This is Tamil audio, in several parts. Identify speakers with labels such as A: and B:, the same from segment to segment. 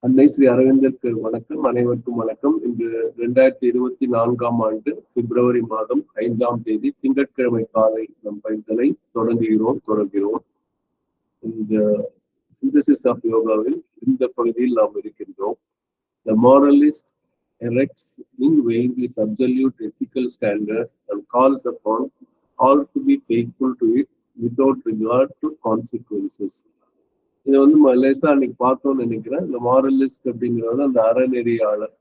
A: அன்னை ஸ்ரீ அரவிந்தருக்கு வணக்கம். அனைவருக்கும் வணக்கம். இன்று 2024ஆம் ஆண்டு பிப்ரவரி மாதம் 5ஆம் தேதி திங்கட்கிழமை காலை நம் பயிற்சியை தொடர்கிறோம். இந்த சிந்தசிஸ் ஆஃப் யோகாவில் இந்த பகுதியில் நாம் இருக்கின்றோம். The moralist erects in vain his absolute ethical standard and calls upon all to be faithful to it without regard to consequences. இதை லேசா அன்னைக்கு பார்த்தோம்னு நினைக்கிறேன். இந்த மாரலிஸ்ட் அப்படிங்கிறது அந்த அறநெறியாளர்,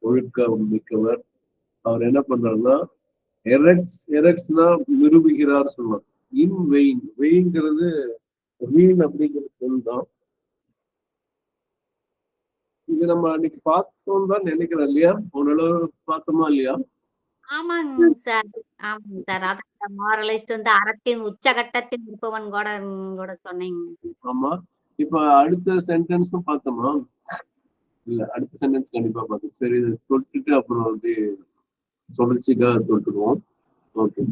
A: ஒழுக்க மிக்கவர். அவர் என்ன பண்றாருன்னா எரக்ட்ஸ்னா நிரூபிக்கிறார் சொல்லலாம். இன் வெயின்ங்கிறது வீண் அப்படிங்கிற சொல் தான். இது நம்ம அன்னைக்கு பார்த்தோம் தான் நினைக்கிறேன் இல்லையா? ஓரளவு பார்த்தோமா இல்லையா?
B: ஆமாங்க சார். ஆமாங்க சார். அதான் மாரலிஸ்ட் அறத்தின் உச்சகட்டத்தில் இருப்பவன் கூட சொன்னீங்க.
A: ஆமா. இப்ப அடுத்த சென்டென்ஸும் பார்த்தோமா? இல்ல, அடுத்த சென்டென்ஸ் கண்டிப்பா பார்த்தோம். சரி, இதை தொட்டுட்டு அப்புறம் தொடர்ச்சிக்காக தொட்டுருவோம். ஓகே.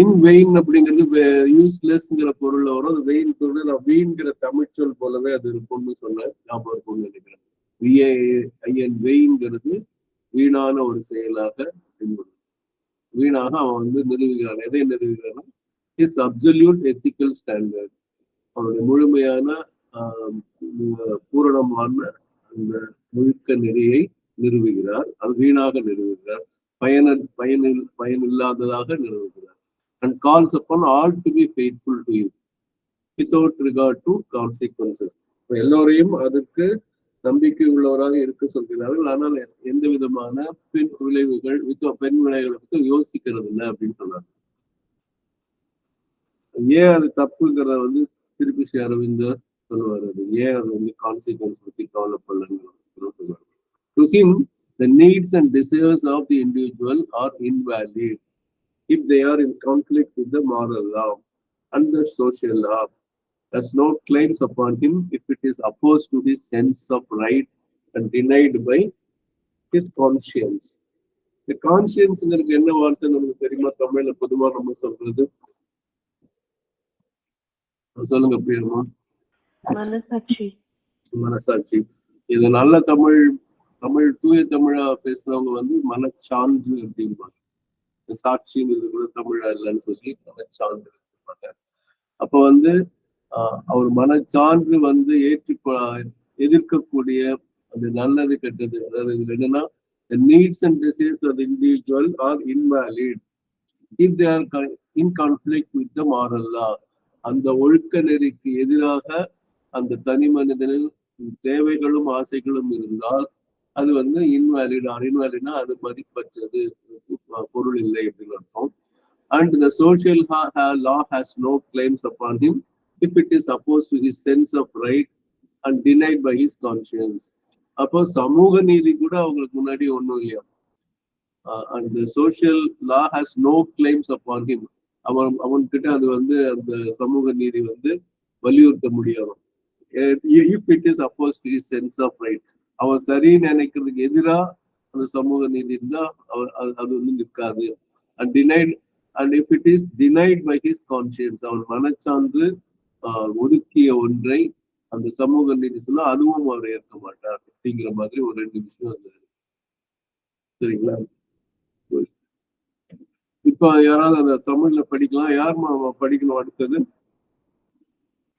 A: இன் வெயின் அப்படிங்கிறது யூஸ்லெஸ்ங்கிற பொருள்ல வரும். அது வெயின் பொருள் வீண்கிற தமிழ்ச்சொல் போலவே அது இருக்கும்னு சொன்ன ஞாபகம் இருக்கும்னு நினைக்கிறேன். வெயின்ங்கிறது வீணான ஒரு செயலாக வீணாக அவன் நிறுவுகிறான். எதை நிறுவுகிறான்னா இஸ் அப்சல்யூட் எத்திக்கல் ஸ்டாண்டர்ட். அவருடைய முழுமையான பூரணமான அந்த முழுக்க நெறியை நிறுவுகிறார். அது வீணாக நிறுவுகிறார், பயனில்லாததாக நிறுவுகிறார். And calls upon all to be faithful to him without regard to consequences. எல்லோரையும் அதற்கு நம்பிக்கை உள்ளவராக இருக்க சொல்கிறார்கள். ஆனால் எந்த விதமான பெண் விளைவுகளை பற்றி யோசிக்கிறது இல்லை அப்படின்னு சொன்னாங்க. ஏன் அது தப்புங்கிறத திருப்பி ஸ்ரீ அரவிந்தர் சொல்லுவார். அது ஏன் அது கான்சிக்வன்ஸ் பற்றி கவலைப்படலன்னு. To him, the needs and desires of the individual are invalid if they are in conflict with the moral law and the social law. Has no claims upon him if it is opposed to his sense of right and denied by his conscience. The conscience என்ன வார்த்தை நமக்கு தெரியுமா? தமிழ்ல பொதுவா நம்ம சொல்றது சொல்லுங்க பிரியமா. மனசாட்சி. இது நல்ல தமிழ் தூய தமிழா பேசுறவங்க மனச்சான்று அப்படின்பாங்க. சாட்சிங்கிறது கூட தமிழா இல்லைன்னு சொல்லி மனச்சான்று இருப்பாங்க. அப்ப அவர் மனச்சான்று எதிர்க்கக்கூடிய அந்த நல்லது கெட்டது, அதாவது இதுல என்னன்னா the needs and desires of the individual are invalid if they are in conflict with the moral law. அந்த ஒழுக்க நெறிக்கு எதிராக அந்த தனி மனிதனின் தேவைகளும் ஆசைகளும் இருந்தால் அது இன்வாலிட்னா அது மதிப்பற்றது, பொருள் இல்லை அப்படின்னு அர்த்தம். And the social law has no claims upon him if it is opposed to his sense of right and denied by his conscience. அப்போ சமூக நீதி கூட அவங்களுக்கு முன்னாடி ஒண்ணும் இல்லையா? And the social law has no claims upon him. அவன்கிட்ட அது அந்த சமூக நீதி வலியுறுத்த முடியாது. If it is opposed to his sense of right, அவன் சரி நினைக்கிறதுக்கு எதிராக அந்த சமூக நீதி இருந்தா அது நிற்காது. And if it is denied by his conscience, அவன் மனச்சான்று ஒதுக்கிய ஒன்றை அந்த சமூக நீதி சொன்னா அதுவும் அவர் ஏற்க மாட்டார் அப்படிங்கிற மாதிரி ஒரு 2 விஷயம் சரிங்களா? இப்ப யாராவது அந்த தமிழ்ல படிக்கலாம். யார் படிக்கணும் அடுத்தது?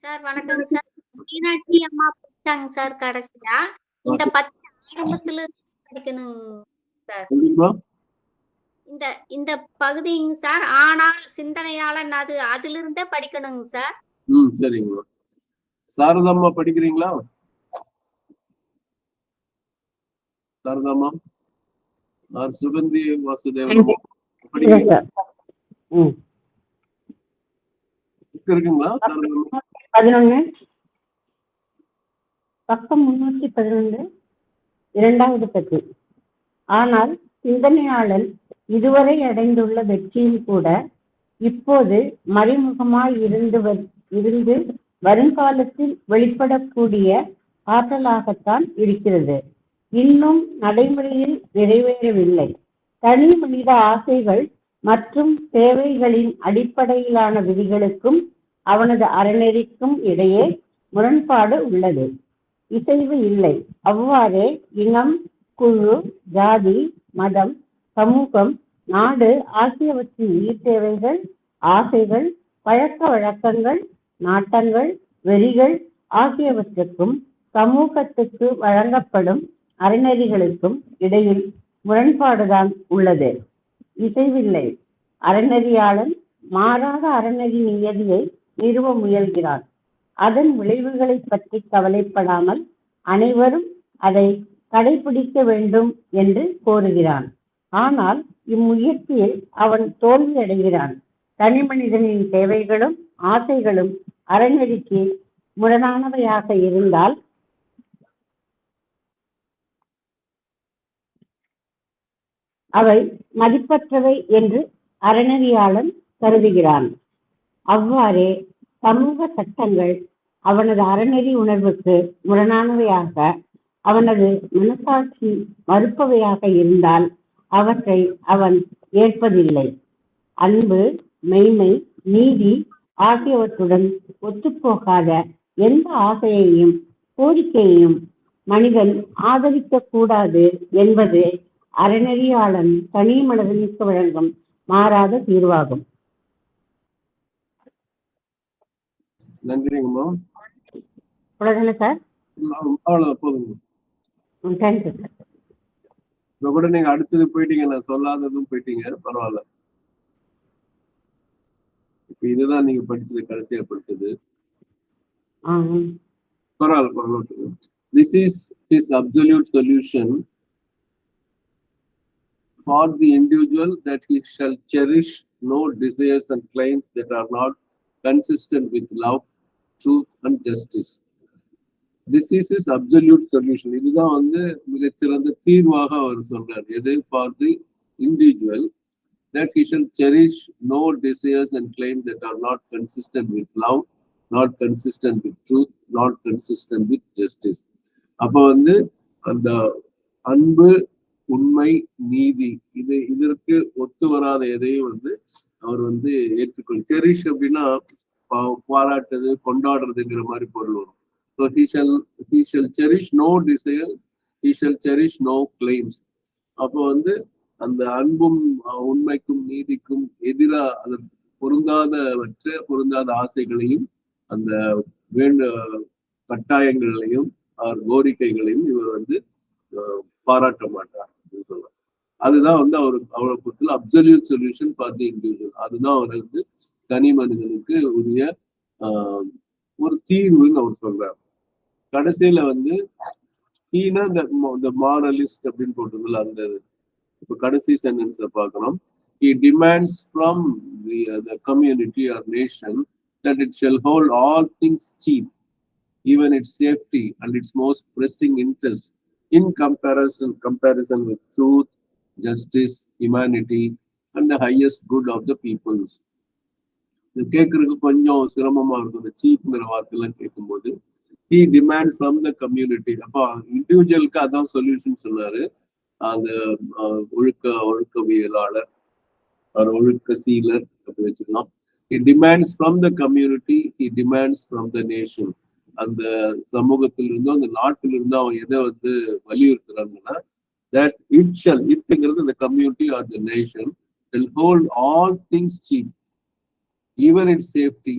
B: சார் வணக்கம் சார். மீனாட்சி அம்மா படிச்சாங்க சார் கடைசியா. இந்த 10 ஆரம்பத்துல படிக்கணும் சார். இந்த பகுதிங்க சார். ஆனால் சிந்தனையாளன் அதிலிருந்தே படிக்கணுங்க சார்.
A: சரிங்க. சாரதாம்மா படிக்கிறீங்களா? சாரதாம்மா சுகந்தி வாசுதேவன் படிக்கிறீங்களா? இருக்குங்களா?
C: 11 பக்கம் 311 இரண்டாவது பத்தி. ஆனால் சிந்தனையாளன் இதுவரை அடைந்துள்ள வெற்றியும் கூட இப்போது மறைமுகமாய் இருந்து வருங்காலத்தில் வெளிப்படக்கூடிய ஆற்றலாகத்தான் இருக்கிறது. இன்னும் நடைமுறையில் நிறைவேறவில்லை. தனி மனித ஆசைகள் மற்றும் தேவைகளின் அடிப்படையிலான விதிகளுக்கும் அவனது அறநெறிக்கும் இடையே முரண்பாடு உள்ளது. இசைவு இல்லை. அவ்வாறே இனம், குழு, ஜாதி, மதம், சமூகம், நாடு ஆகியவற்றின் உயிர் தேவைகள், ஆசைகள், பழக்க வழக்கங்கள், நாட்டங்கள், வெறிகள் ஆகியவற்றுக்கும் சமூகத்துக்கு வழங்கப்படும் அறநெறிகளுக்கும் இடையில் முரண்பாடுதான் உள்ளது. இசைவில்லை. அறநெறியாளன் மாறாத அறநெறி நியதியை நிறுவ முயல்கிறான். அதன் விளைவுகளை பற்றி கவலைப்படாமல் அனைவரும் அதை கடைபிடிக்க வேண்டும் என்று கோருகிறான். ஆனால் இம்முயற்சியில் அவன் தோல்வியடைகிறான். தனி மனிதனின் தேவைகளும் ஆசைகளும் அறநெறிக்கு முரணானவையாக இருந்தால் அவை மதிப்பற்றவை என்று அறநெறியாளன் கருதுகிறான். அவ்வாறே சமூக சட்டங்கள் அவனது அறநெறி உணர்வுக்கு முரணானவையாக, அவனது மனசாட்சி மறுப்பவையாக இருந்தால் அவற்றை அவன் ஏற்பதில்லை. அன்பு, மெய்மை, நீதி ஆகியவற்றுடன் ஒத்துப்போகாத எந்த ஆசையையும் கோரிக்கையையும் மனிதன் ஆதரிக்க கூடாது என்பது அறநெறியாளன் தனி மனிதனுக்கு வழங்கும் மாறாத தீர்வாகும்.
A: நன்றிங்கம்மா.
C: அவ்வளவுதானே சார்?
A: அவ்வளவு போதுங்க.
C: Thank you sir.
A: இப்ப கூட நீங்க அடுத்தது போயிட்டீங்க, நான் சொல்லாததும் போயிட்டீங்க, பரவாயில்ல. இப்ப இதுதான் நீங்க படிச்சது, கடைசியா படிச்சது. பரவாயில்ல பரவாயில்ல. This is his absolute solution for the individual, that he shall cherish no desires and claims that are not consistent with love, truth and justice. This is his absolute solution. இதுதான் வந்து மிகச்சிறந்த தீர்வாக அவர் சொல்றார். எது? For the individual, that he shall cherish no desires and claims that are not consistent with love, not consistent with truth, not consistent with justice. அப்ப வந்து அந்த அன்பு, உண்மை, நீதி இதற்கு ஒத்து வராத எதையும் வந்து அவர் வந்து ஏற்றுக்கொள். செரிஷ் அப்படின்னா பாராட்டுறது, கொண்டாடுறதுங்கிற மாதிரி பொருள் வரும். So he shall cherish no desires, he shall cherish no claims. அப்போ வந்து அந்த அன்பும் உண்மைக்கும் நீதிக்கும் எதிராக அது பொருந்தாத ஆசைகளையும் அந்த கட்டாயங்களையும் கோரிக்கைகளையும் இவர் வந்து பாராட்ட மாட்டார் அப்படின்னு சொல்றார். அதுதான் வந்து அவரை பொறுத்தல absolute solution for the individual. அதுதான் அவர் வந்து தனி மனிதனுக்கு உரிய ஒரு தீர்வுன்னு அவர் சொல்றார். கடைசியில வந்து மாரலிஸ்ட் அப்படின்னு போட்டதுல அந்த இப்போ கடைசி சென்டென்ஸ்ல பார்க்கணும். He demands from the community or nation that it shall hold all things cheap, even its safety and its most pressing interests, in comparison with truth, justice, humanity, and the highest good of the peoples. இது கேட்கறதுக்கு கொஞ்சம் சிரமமா இருக்கும். இந்த சீப்ங்கிற வார்த்தைலாம் கேட்கும்போது he demands from the community. அப்போ இண்டிவிஜுவலுக்கு அதான் சொல்யூஷன் சொன்னாரு. அந்த ஒழுக்கவியலாளர், ஒழுக்க சீலர் அப்படி வச்சுக்கலாம். He demands from the community, he demands from the nation. அந்த சமூகத்திலிருந்தோ அந்த நாட்டிலிருந்தோ அவன் எதை வந்து வலியுறுத்துறாங்கன்னா, that it shall, itங்கிறது the community or the nation will hold all things cheap, even its safety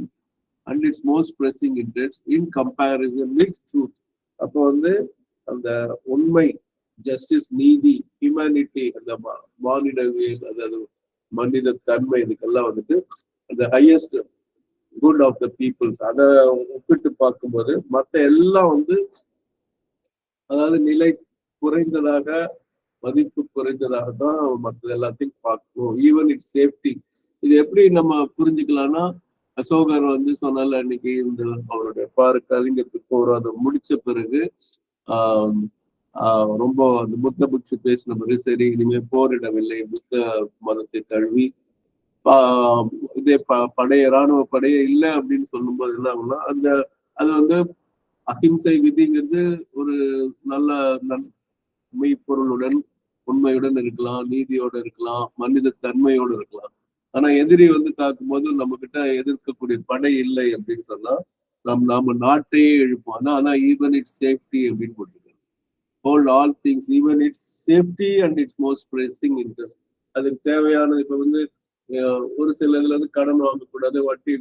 A: and its most pressing interests, in comparison with truth. அப்போ வந்து அந்த உண்மை, ஜஸ்டிஸ், நீதி, ஹியூமனிட்டி, அந்த மானிடவியல், அதாவது மனித தன்மை, இதுக்கெல்லாம் வந்துட்டு அந்த highest good of the peoples, அதை ஒப்பிட்டு பார்க்கும்போது மற்ற எல்லாம் வந்து அதாவது நிலை குறைந்ததாக, மதிப்பு குறைந்ததாக தான் மற்ற எல்லாத்தையும் பார்க்கணும். Even it's safety. இது எப்படி நம்ம புரிஞ்சுக்கலாம்னா, அசோகர் வந்து சொன்னால அன்னைக்கு இந்த அவருடைய கலிங்கத்துக்கு ஒரு அதை முடிச்ச பிறகு ரொம்ப அந்த புத்த புட்சு பேசின பிறகு, சரி இனிமே போரிடவில்லை, புத்த மதத்தை தழுவி இதே ராணுவ படைய இல்லை அப்படின்னு சொல்லும் போது என்ன ஆகும்னா, அது வந்து அஹிம்சை விதிங்கிறது ஒரு நல்ல மெய்ப்பொருளுடன், உண்மையுடன் இருக்கலாம், நீதியோட இருக்கலாம், மனித தன்மையோடு இருக்கலாம். ஆனா எதிரி வந்து தாக்கும் போது நம்ம கிட்ட எதிர்க்கக்கூடிய படை இல்லை அப்படின்னு சொன்னா நம்ம நாட்டையே எழுப்போம். ஆனா ஈவன் இட்ஸ் சேஃப்டி அப்படின்னு போட்டுருக்காங்க. Hold all things even it's safety and it's most pressing interest. அதுக்கு தேவையானது இப்ப வந்து ஒரு சில இதுல வந்து கடன் வாங்கக்கூடாது, வட்டி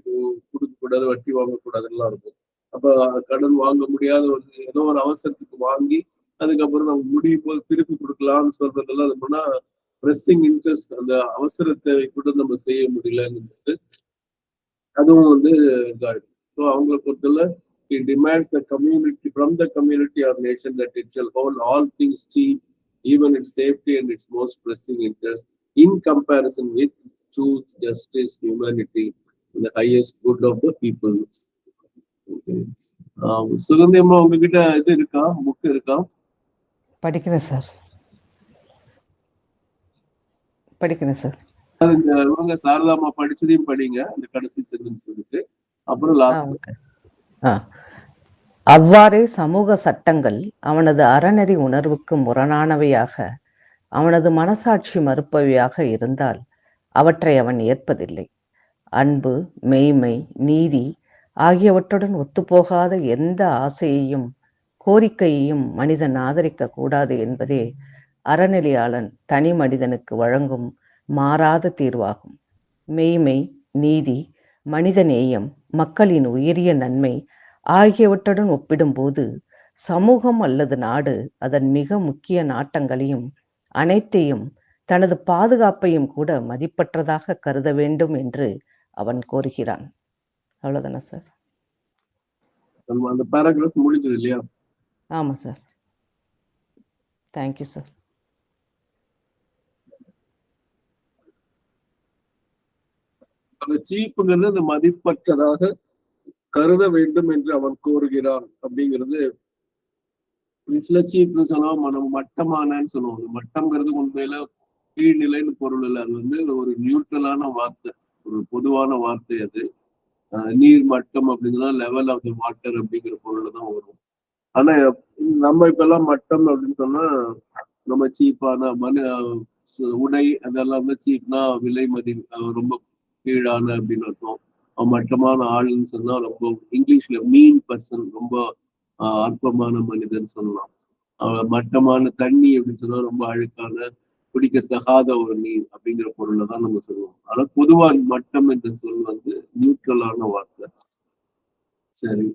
A: கொடுக்கக்கூடாது, வட்டி வாங்கக்கூடாதுலாம் இருக்கும். அப்ப கடன் வாங்க முடியாத ஒரு ஏதோ ஒரு அவசரத்துக்கு வாங்கி அதுக்கப்புறம் நம்ம முடியும் போது திருப்பி கொடுக்கலாம்னு சொல்றதெல்லாம் அது பண்ணா பிரெஸ்ஸிங் இன்ட்ரெஸ்ட், அந்த அவசர தேவை கூட நம்ம செய்ய முடியலங்கிறது அதுவும் வந்து இதாயிடும். ஸோ அவங்களை பொறுத்தல it demands the community from the community or nation that it shall hold all things cheap, even its safety and its most pressing interest, in comparison with truth, justice, humanity, and the highest good of the people. சுகந்தியமா உங்ககிட்ட இது இருக்கா, புக் இருக்கா?
D: படிக்கிறேன் சார்.
A: இவங்க சாரதாமா படிச்சதையும் படிங்க, அந்த கடைசி சென்டென்ஸ் இருக்கு. அப்புறம் லாஸ்ட்.
D: அவ்வாறே சமூக சட்டங்கள் அவனது அறநெறி உணர்வுக்கு முரணானவையாக, அவனது மனசாட்சி மறுப்பவையாக இருந்தால் அவற்றை அவன் ஏற்பதில்லை. அன்பு, மெய்மை, நீதி ஆகியவற்றுடன் ஒத்துப்போகாத எந்த ஆசையையும் கோரிக்கையையும் மனிதன் ஆதரிக்க கூடாது என்பதே அறநெறியாளன் தனி மனிதனுக்கு வழங்கும் மாறாத தீர்வாகும். மெய்மை, நீதி, மனிதநேயம், மக்களின் உயரிய நன்மை ஆகியவற்றுடன் ஒப்பிடும்போது சமூகம் அல்லது நாடு அதன் மிக முக்கிய நாட்டங்களையும் அனைத்தையும் தனது பாதுகாப்பையும் கூட மதிப்பற்றதாக கருத வேண்டும் என்று அவன் கோருகிறான். அவ்வளவுதானே சார்?
A: அந்த பேராகிராஃப் முடிஞ்சது இல்லையா?
D: ஆமா சார். Thank you sir.
A: அந்த சீப்புங்கிறது அந்த மதிப்பற்றதாக கருத வேண்டும் என்று அவன் கோருகிறான் அப்படிங்கிறது. சில சீப்னு சொல்லுவோம், நம்ம மட்டமானன்னு சொல்லுவோம். மட்டம்ங்கிறது உண்மையில கீழ்நிலைன்னு பொருள் இல்லை, அது வந்து ஒரு நியூட்ரலான வார்த்தை, ஒரு பொதுவான வார்த்தை. அது நீர் மட்டம் அப்படிங்கிறதா லெவல் ஆஃப் த வாட்டர் அப்படிங்கிற பொருள் தான் வரும். ஆனா நம்ம இப்ப எல்லாம் மட்டம் அப்படின்னு சொன்னா நம்ம சீப்பான உடை அதெல்லாம் வந்து சீப்னா விலை ரொம்ப கீழான அப்படின்னு அர்த்தம். மட்டமான ஆளுன்னு சொன்னா ரொம்ப இங்கிலீஷ்ல மீன் பர்சன், ரொம்ப அற்பமான மனிதன் சொல்லலாம். மட்டமான தண்ணி அப்படின்னு சொன்னா ரொம்ப அழுக்கான, குடிக்கத்தகாத ஒரு நீர் அப்படிங்கிற பொருளை தான் நம்ம சொல்லுவோம். ஆனா பொதுவா மட்டம் என்ற சொல் வந்து நியூட்ரலான வார்த்தை. சரி,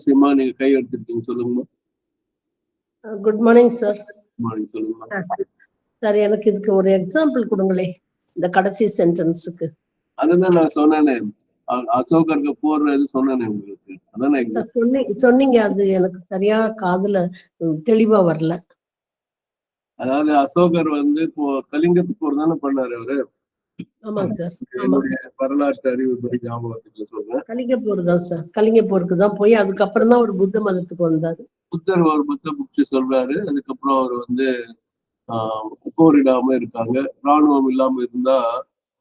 A: சிமா நீங்க கை எடுத்துருக்கீங்க, சொல்லுங்க.
E: Good morning sir.
A: Good morning, சொல்லுங்க
E: சார். எனக்கு இதுக்கு ஒரு எக்ஸாம்பிள் கொடுங்களே, இந்த கடைசி சென்டென்ஸுக்கு.
A: அதுதான் நான் சொன்னேனே, அசோகருக்கு போடுறது சொன்னேனே உங்களுக்கு, அதான்
E: சொன்னீங்க. அது எனக்கு சரியா காதுல தெளிவா வரல.
A: அதாவது அசோகர் வந்து இப்போ கலிங்கத்துக்கு போர் தானே பண்ணாரு அவரு.
E: ஆமாங்க சார்.
A: என்னுடைய வரலாற்று அறிவு படி ஞாபகத்துக்கு சொல்றேன்.
E: கலிங்க போர் தான் சார். கலிங்க போருக்கு தான் போய் அதுக்கப்புறம் தான் ஒரு புத்த மதத்துக்கு வந்தாரு.
A: புத்தர் ஒரு புத்த புக்ஷி சொல்றாரு. அதுக்கப்புறம் அவர் வந்து போரிடாம இருக்காங்க, ராணுவம் இல்லாம இருந்தா.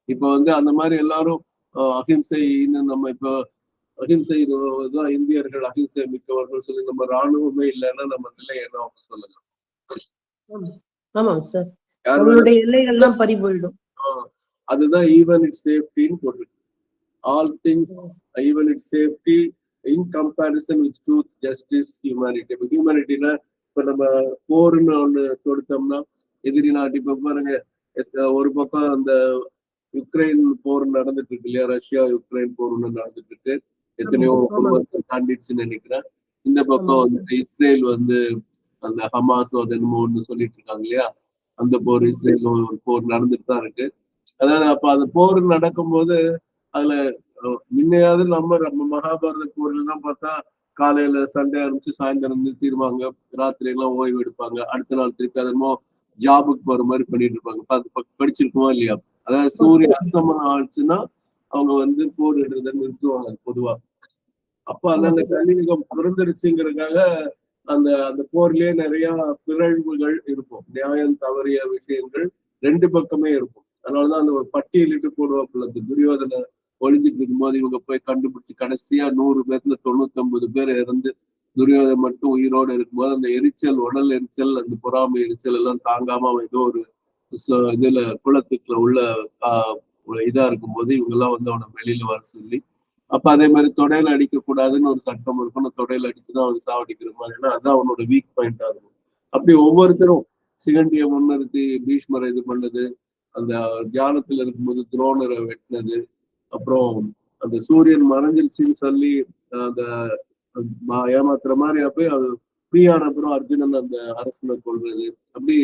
A: இப்ப வந்து அந்த மாதிரி எல்லாரும் அஹிம்சைன்னு நம்ம இப்போ அஹிம்சை தான் இந்தியர்கள் அஹிம்சை மிக்கவர்கள் சொல்லி நம்ம ராணுவமே இல்லைன்னா நம்ம நிலை என்ன அவங்க சொல்லலாம்.
E: ஆமாங்க சார். அவங்களுடைய எல்லைகள்லாம் பறி போயிடும்.
A: அதுதான் ஈவன் இட்ஸ் சேஃப்டின்னு போட்டுருக்கு. All things even it's safety in comparison with truth, justice, humanity. இப்போ ஹியூமனிட்டினா இப்ப நம்ம போர்னு ஒண்ணு கொடுத்தோம்னா எதிரி நாட்டு, இப்ப பாருங்க ஒரு பக்கம் அந்த யுக்ரைன் போர் நடந்துட்டு இருக்கு இல்லையா, ரஷ்யா யுக்ரைன் போர் ஒண்ணு நடந்துட்டு இருக்கு, எத்தனையோ வருஷம் தாண்டிடுச்சுன்னு நினைக்கிறேன். இந்த பக்கம் வந்து இஸ்ரேல் வந்து அந்த ஹமாஸ் என்னமோ ஒண்ணு சொல்லிட்டு இருக்காங்க இல்லையா, அந்த போர் இஸ்ரேல் போர் நடந்துட்டு தான் இருக்கு. அதாவது அப்ப அந்த போர் நடக்கும்போது அதுல முன்னையாவது நம்ம மகாபாரத போர்ல தான் பார்த்தா காலையில சண்டை ஆரம்பிச்சு சாயந்தரம் நிறுத்திடுவாங்க, ராத்திரி எல்லாம் ஓய்வு எடுப்பாங்க, அடுத்த நாள் திருப்பி அதமோ ஜாபுக்கு போற மாதிரி பண்ணிட்டு இருப்பாங்க. படிச்சிருக்கோமா இல்லையா? அதாவது சூரிய அஸ்தமனம் ஆச்சுன்னா அவங்க வந்து போர் எடுறத நிறுத்துவாங்க பொதுவா. அப்ப அந்த கலியுகம் பிறந்துருச்சுங்கிறதுக்காக அந்த அந்த போர்லயே நிறைய பிறழ்வுகள் இருக்கும், நியாயம் தவறிய விஷயங்கள் ரெண்டு பக்கமே இருக்கும். அதனாலதான் அந்த ஒரு பட்டியலிட்டு போடுவாப்புல. அந்த துரியோதனை ஒளிஞ்சிட்டு இருக்கும்போது இவங்க போய் கண்டுபிடிச்சு கடைசியா 100 பேர்ல 99 பேர் இறந்து துரியோதனை மட்டும் உயிரோடு இருக்கும்போது அந்த எரிச்சல், உடல் எரிச்சல், அந்த பொறாமை எரிச்சல் எல்லாம் தாங்காம அவன் ஏதோ ஒரு இதுல குளத்துக்குள்ள உள்ள இதா இருக்கும்போது இவங்க எல்லாம் வந்து அவனை வெளியில வர சொல்லி அப்ப அதே மாதிரி தொடையில அடிக்க கூடாதுன்னு ஒரு சட்டம் இருக்கணும். தொடையில அடிச்சுதான் அவன் சாவடிக்கிற மாதிரினா அதான் அவனோட வீக் பாயிண்ட் ஆகும். அப்படி ஒவ்வொருத்தரும் சிகண்டியை முன்னிறுத்தி பீஷ்மரை இது பண்ணது, அந்த தியானத்துல இருக்கும்போது துரோணரை வெட்டினது, அப்புறம் அந்த சூரியன் மறைஞ்சிருச்சுன்னு சொல்லி அந்த ஏமாத்துற மாதிரி போய் அது ஃப்ரீயான அப்புறம் அர்ஜுனன் அந்த அரசனை கொள்றது, அப்படி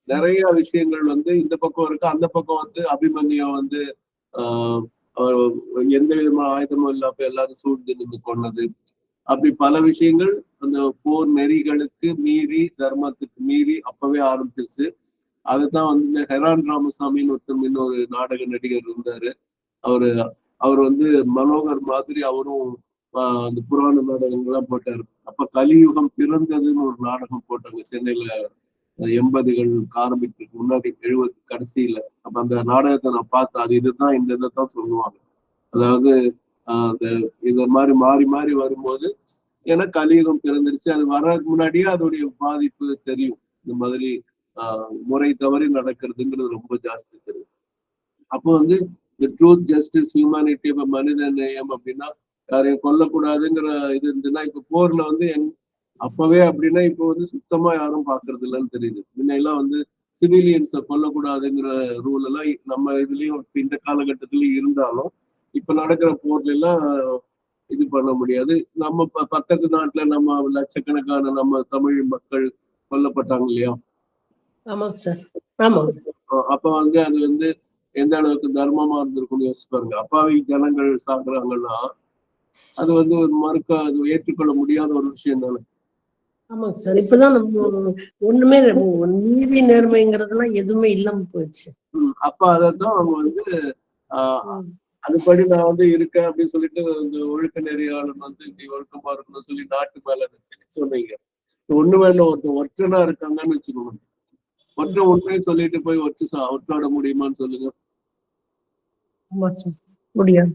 A: நிறைய விஷயங்கள் வந்து இந்த பக்கம் இருக்கு. அந்த பக்கம் வந்து அபிமன்யு வந்து ஆஹ் எந்த விதமான ஆயுதமும் இல்லாம எல்லாரும் சூழ்ந்து நின்று கொண்டது, அப்படி பல விஷயங்கள் அந்த போர் நெறிகளுக்கு மீறி தர்மத்துக்கு மீறி அப்பவே ஆரம்பிச்சிருச்சு. அதுதான் வந்து இந்த ஹெரான் ராமசாமின்னு ஒருத்தர் இன்னொரு நாடக நடிகர் இருந்தாரு. அவர் வந்து மனோகர் மாதிரி அவரும் அந்த புராண நாடகங்கள்லாம் போட்டாரு. அப்ப கலியுகம் பிறந்ததுன்னு ஒரு நாடகம் போட்டாங்க சென்னையில 80கள் ஆரம்பிக்கிறதுக்கு முன்னாடி 70 கடைசியில. அப்ப அந்த நாடகத்தை நான் பார்த்தேன். அது இதுதான் இந்த இதைத்தான் சொல்லுவாங்க. அதாவது அந்த இத மாதிரி மாறி மாறி வரும்போது ஏன்னா கலியுகம் பிறந்துருச்சு, அது வர்றதுக்கு முன்னாடியே அதோடைய பாதிப்பு தெரியும். இந்த மாதிரி முறை தவறி நடக்கிறதுங்கிறது ரொம்ப ஜாஸ்தி தெரியும். அப்போ வந்து இந்த ட்ரூத், ஜஸ்டிஸ், ஹியூமனிட்டி, இப்ப மனித நேயம் அப்படின்னா யாரையும் கொல்லக்கூடாதுங்கிற இது இருந்துன்னா இப்ப போர்ல வந்து அப்பவே அப்படின்னா இப்போ வந்து சுத்தமா யாரும் பாக்குறது இல்லைன்னு தெரியுது. முன்னெல்லாம் வந்து சிவிலியன்ஸை கொல்லக்கூடாதுங்கிற ரூல் எல்லாம் நம்ம இதுலயும் இந்த காலகட்டத்திலயும் இருந்தாலும் இப்ப நடக்கிற போர்ல எல்லாம் இது பண்ண முடியாது. நம்ம பக்கத்து நாட்டுல நம்ம லட்சக்கணக்கான நம்ம தமிழ் மக்கள் கொல்லப்பட்டாங்க இல்லையா?
E: ஆமாங்க சார். ஆமா.
A: அப்ப வந்து அது வந்து எந்த அளவுக்கு தர்மமா இருந்திருக்கும்னு யோசிச்சு பாருங்க. அப்பாவி ஜனங்கள் சாகுறாங்கன்னா அது வந்து ஒரு அது ஏற்றுக்கொள்ள முடியாத ஒரு விஷயம் தானே.
E: ஆமாங்க சார். இப்பதான் நம்ம ஒண்ணுமே நீதி நேர்மைங்கிறதுலாம் எதுவுமே இல்லாம போயிடுச்சு.
A: அப்ப அதான் அவங்க வந்து அதுபடி நான் வந்து இருக்கேன் அப்படின்னு சொல்லிட்டு இந்த ஒழுக்க நெறியாளன் வந்து இப்படி ஒழுக்கமா இருக்கணும்னு சொல்லி நாட்டு மேல சொன்னீங்க. ஒண்ணு வேணும், ஒற்றனா இருக்காங்கன்னு வச்சுக்கோங்க. ஒற்ற உண்மையை சொல்லிட்டு போய் ஒற்றாட முடியுமான்னு சொல்லுங்க.
E: முடியாது.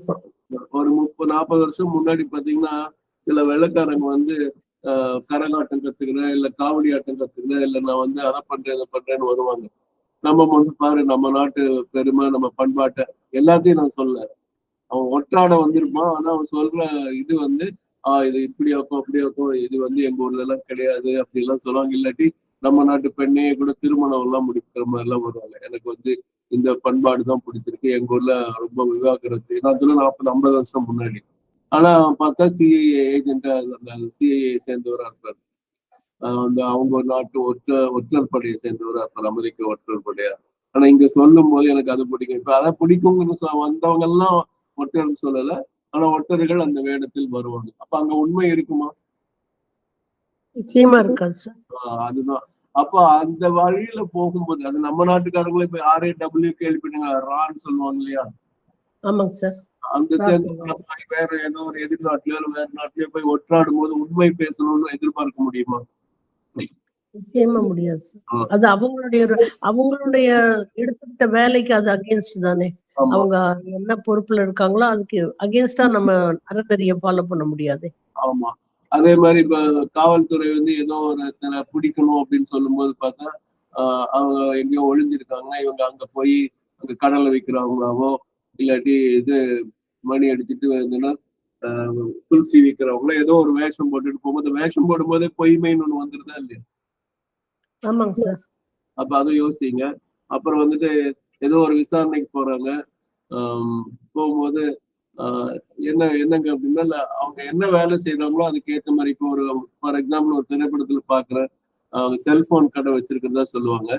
A: ஒரு 30-40 வருஷம் முன்னாடி பாத்தீங்கன்னா சில வெள்ளைக்காரங்க வந்து கரகாட்டம் கத்துக்கிறேன், இல்ல காவடி ஆட்டம் கத்துக்கிறேன், இல்ல நான் வந்து அதை பண்றேன் இதை பண்றேன்னு வருவாங்க. நம்ம வந்து பாரு நம்ம நாட்டு பெருமை, நம்ம பண்பாட்டை எல்லாத்தையும் நான் சொல்ல. அவன் ஒற்றாட வந்திருப்பான். ஆனா அவன் சொல்ற இது வந்து இது இப்படி வைக்கும் அப்படி வைக்கும், இது வந்து எங்க ஊர்ல எல்லாம் கிடையாது அப்படி எல்லாம் சொல்லுவாங்க. இல்லாட்டி நம்ம நாட்டு பெண்ணையே கூட திருமணம் எல்லாம் முடிக்கிற மாதிரி எல்லாம் வருவாங்க. எனக்கு வந்து இந்த பண்பாடு தான் பிடிச்சிருக்கு, எங்க ஊர்ல ரொம்ப விவாகரத்து. நான் சொல்ல 40-50 வருஷம் முன்னாடி. ஆனா பார்த்தா சிஐஏ ஏஜென்டா அந்த சிஐஏ சேர்ந்தவரா இருப்பாரு. அந்த அவங்க நாட்டு ஒற்றர் படையை சேர்ந்தவரா இருப்பார், அமெரிக்க ஒற்றர் படையா. ஆனா இங்க சொல்லும் போது எனக்கு அது பிடிக்கும். இப்ப அதை பிடிக்கும்னு வந்தவங்க எல்லாம் ஒற்றர்னு சொல்லல, ஆனா ஒற்றர்கள் அந்த வேடத்தில் வருவாங்க. அப்ப அங்க உண்மை இருக்குமா?
E: நிச்சயமா இருக்காது சார்.
A: அதுதான். அப்ப அந்த வழியில போகும்போது அது நம்ம நாட்டுக்காரங்களும் இப்ப RAW கேள்விப்பட்டீங்க, ரான்னு சொல்லுவாங்க இல்லையா?
E: ஆமாங்க சார்.
A: அந்த சேர்ந்து வேற ஏதோ ஒரு எதிர்நாட்டிலயோ வேற நாட்டிலயோ போய் ஒற்றாடும் போது உண்மை பேசணும்னு எதிர்பார்க்க முடியுமா?
E: நிச்சயமா முடியாது சார். அது அவங்களுடைய எடுத்துக்கிட்ட வேலைக்கு அது அகேன்ஸ்ட் தானே. அவங்க என்ன பொறுப்புல இருக்காங்களோ அதுக்கு அகேன்ஸ்டா நம்ம அறநெறிய ஃபாலோ பண்ண முடியாது.
A: ஆமா. அதே மாதிரி இப்ப காவல்துறை வந்து ஏதோ ஒரு பிடிக்கணும் அப்படின்னு சொல்லும் போது பார்த்தா அவங்க எங்கேயோ ஒளிஞ்சிருக்காங்கன்னா இவங்க அங்க போய் அங்க கடலை விற்கிறவங்களாவோ இல்லாட்டி இது மணி அடிச்சுட்டு இருந்ததுன்னா துளசி விற்கிறவங்களோ ஏதோ ஒரு வேஷம் போட்டுட்டு போகும்போது வேஷம் போடும்போதே பொய்மைன்னு ஒண்ணு வந்துருதா இல்லையா?
E: ஆமாங்க சார்.
A: அப்ப அதை யோசிங்க. அப்புறம் வந்துட்டு ஏதோ ஒரு விசாரணைக்கு போறாங்க, போகும்போது என்னங்க அப்படின்னா அவங்க என்ன வேலை செய்யறாங்களோ அதுக்கு ஏற்ற மாதிரி. இப்போ ஒரு ஃபார் எக்ஸாம்பிள் ஒரு திரைப்படத்துல பாக்குறேன், அவங்க செல்போன் கடை வச்சிருக்கிறதா சொல்லுவாங்க.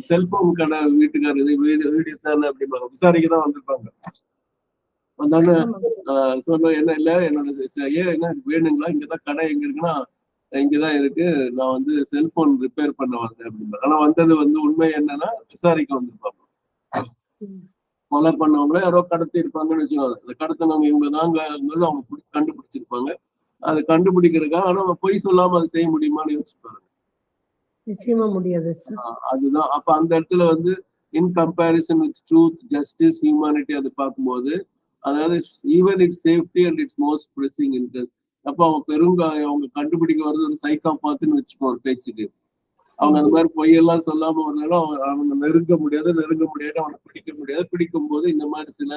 A: செல்போன் கடை வீட்டுக்காரர் வீடு தானே அப்படிம்பாங்க, விசாரிக்கதான் வந்திருப்பாங்க. அதனால சொன்ன என்ன இல்ல என்னோட என்ன வேணுங்களா, இங்கதான் கடை எங்க இருக்குன்னா இங்கதான் இருக்கு, நான் வந்து செல்போன் ரிப்பேர் பண்ண வந்தேன் அப்படின்னா. ஆனா வந்தது வந்து உண்மை என்னன்னா விசாரிக்க வந்திருப்பாங்க. கொலை பண்ணவங்கள யாரோ கடத்தி இருப்பாங்கன்னு வச்சுக்கோங்க. அந்த கடத்தினவங்க இவங்க தாங்க அவங்க கண்டுபிடிச்சிருப்பாங்க. அதை கண்டுபிடிக்கிறதுக்காக ஆனா அவங்க பொய் சொல்லாம அதை செய்ய முடியுமான்னு யோசிப்பாங்க.
E: நிச்சயமா முடியாது.
A: அதுதான். அப்ப அந்த இடத்துல வந்து இன் comparison with truth, justice, humanity அது பார்க்கும்போது அதாவது even it's safety and it's most pressing interest. அப்ப அவங்க அவங்க கண்டுபிடிக்க வருது ஒரு சைக்காபாத்துன்னு வச்சுக்கோ ஒரு பேச்சுக்கு. அவங்க அந்த மாதிரி பொய்யெல்லாம் சொல்லாம வந்தாலும் அவங்க நெருங்க முடியாது அவனை பிடிக்க முடியாது. பிடிக்கும் போது இந்த மாதிரி சில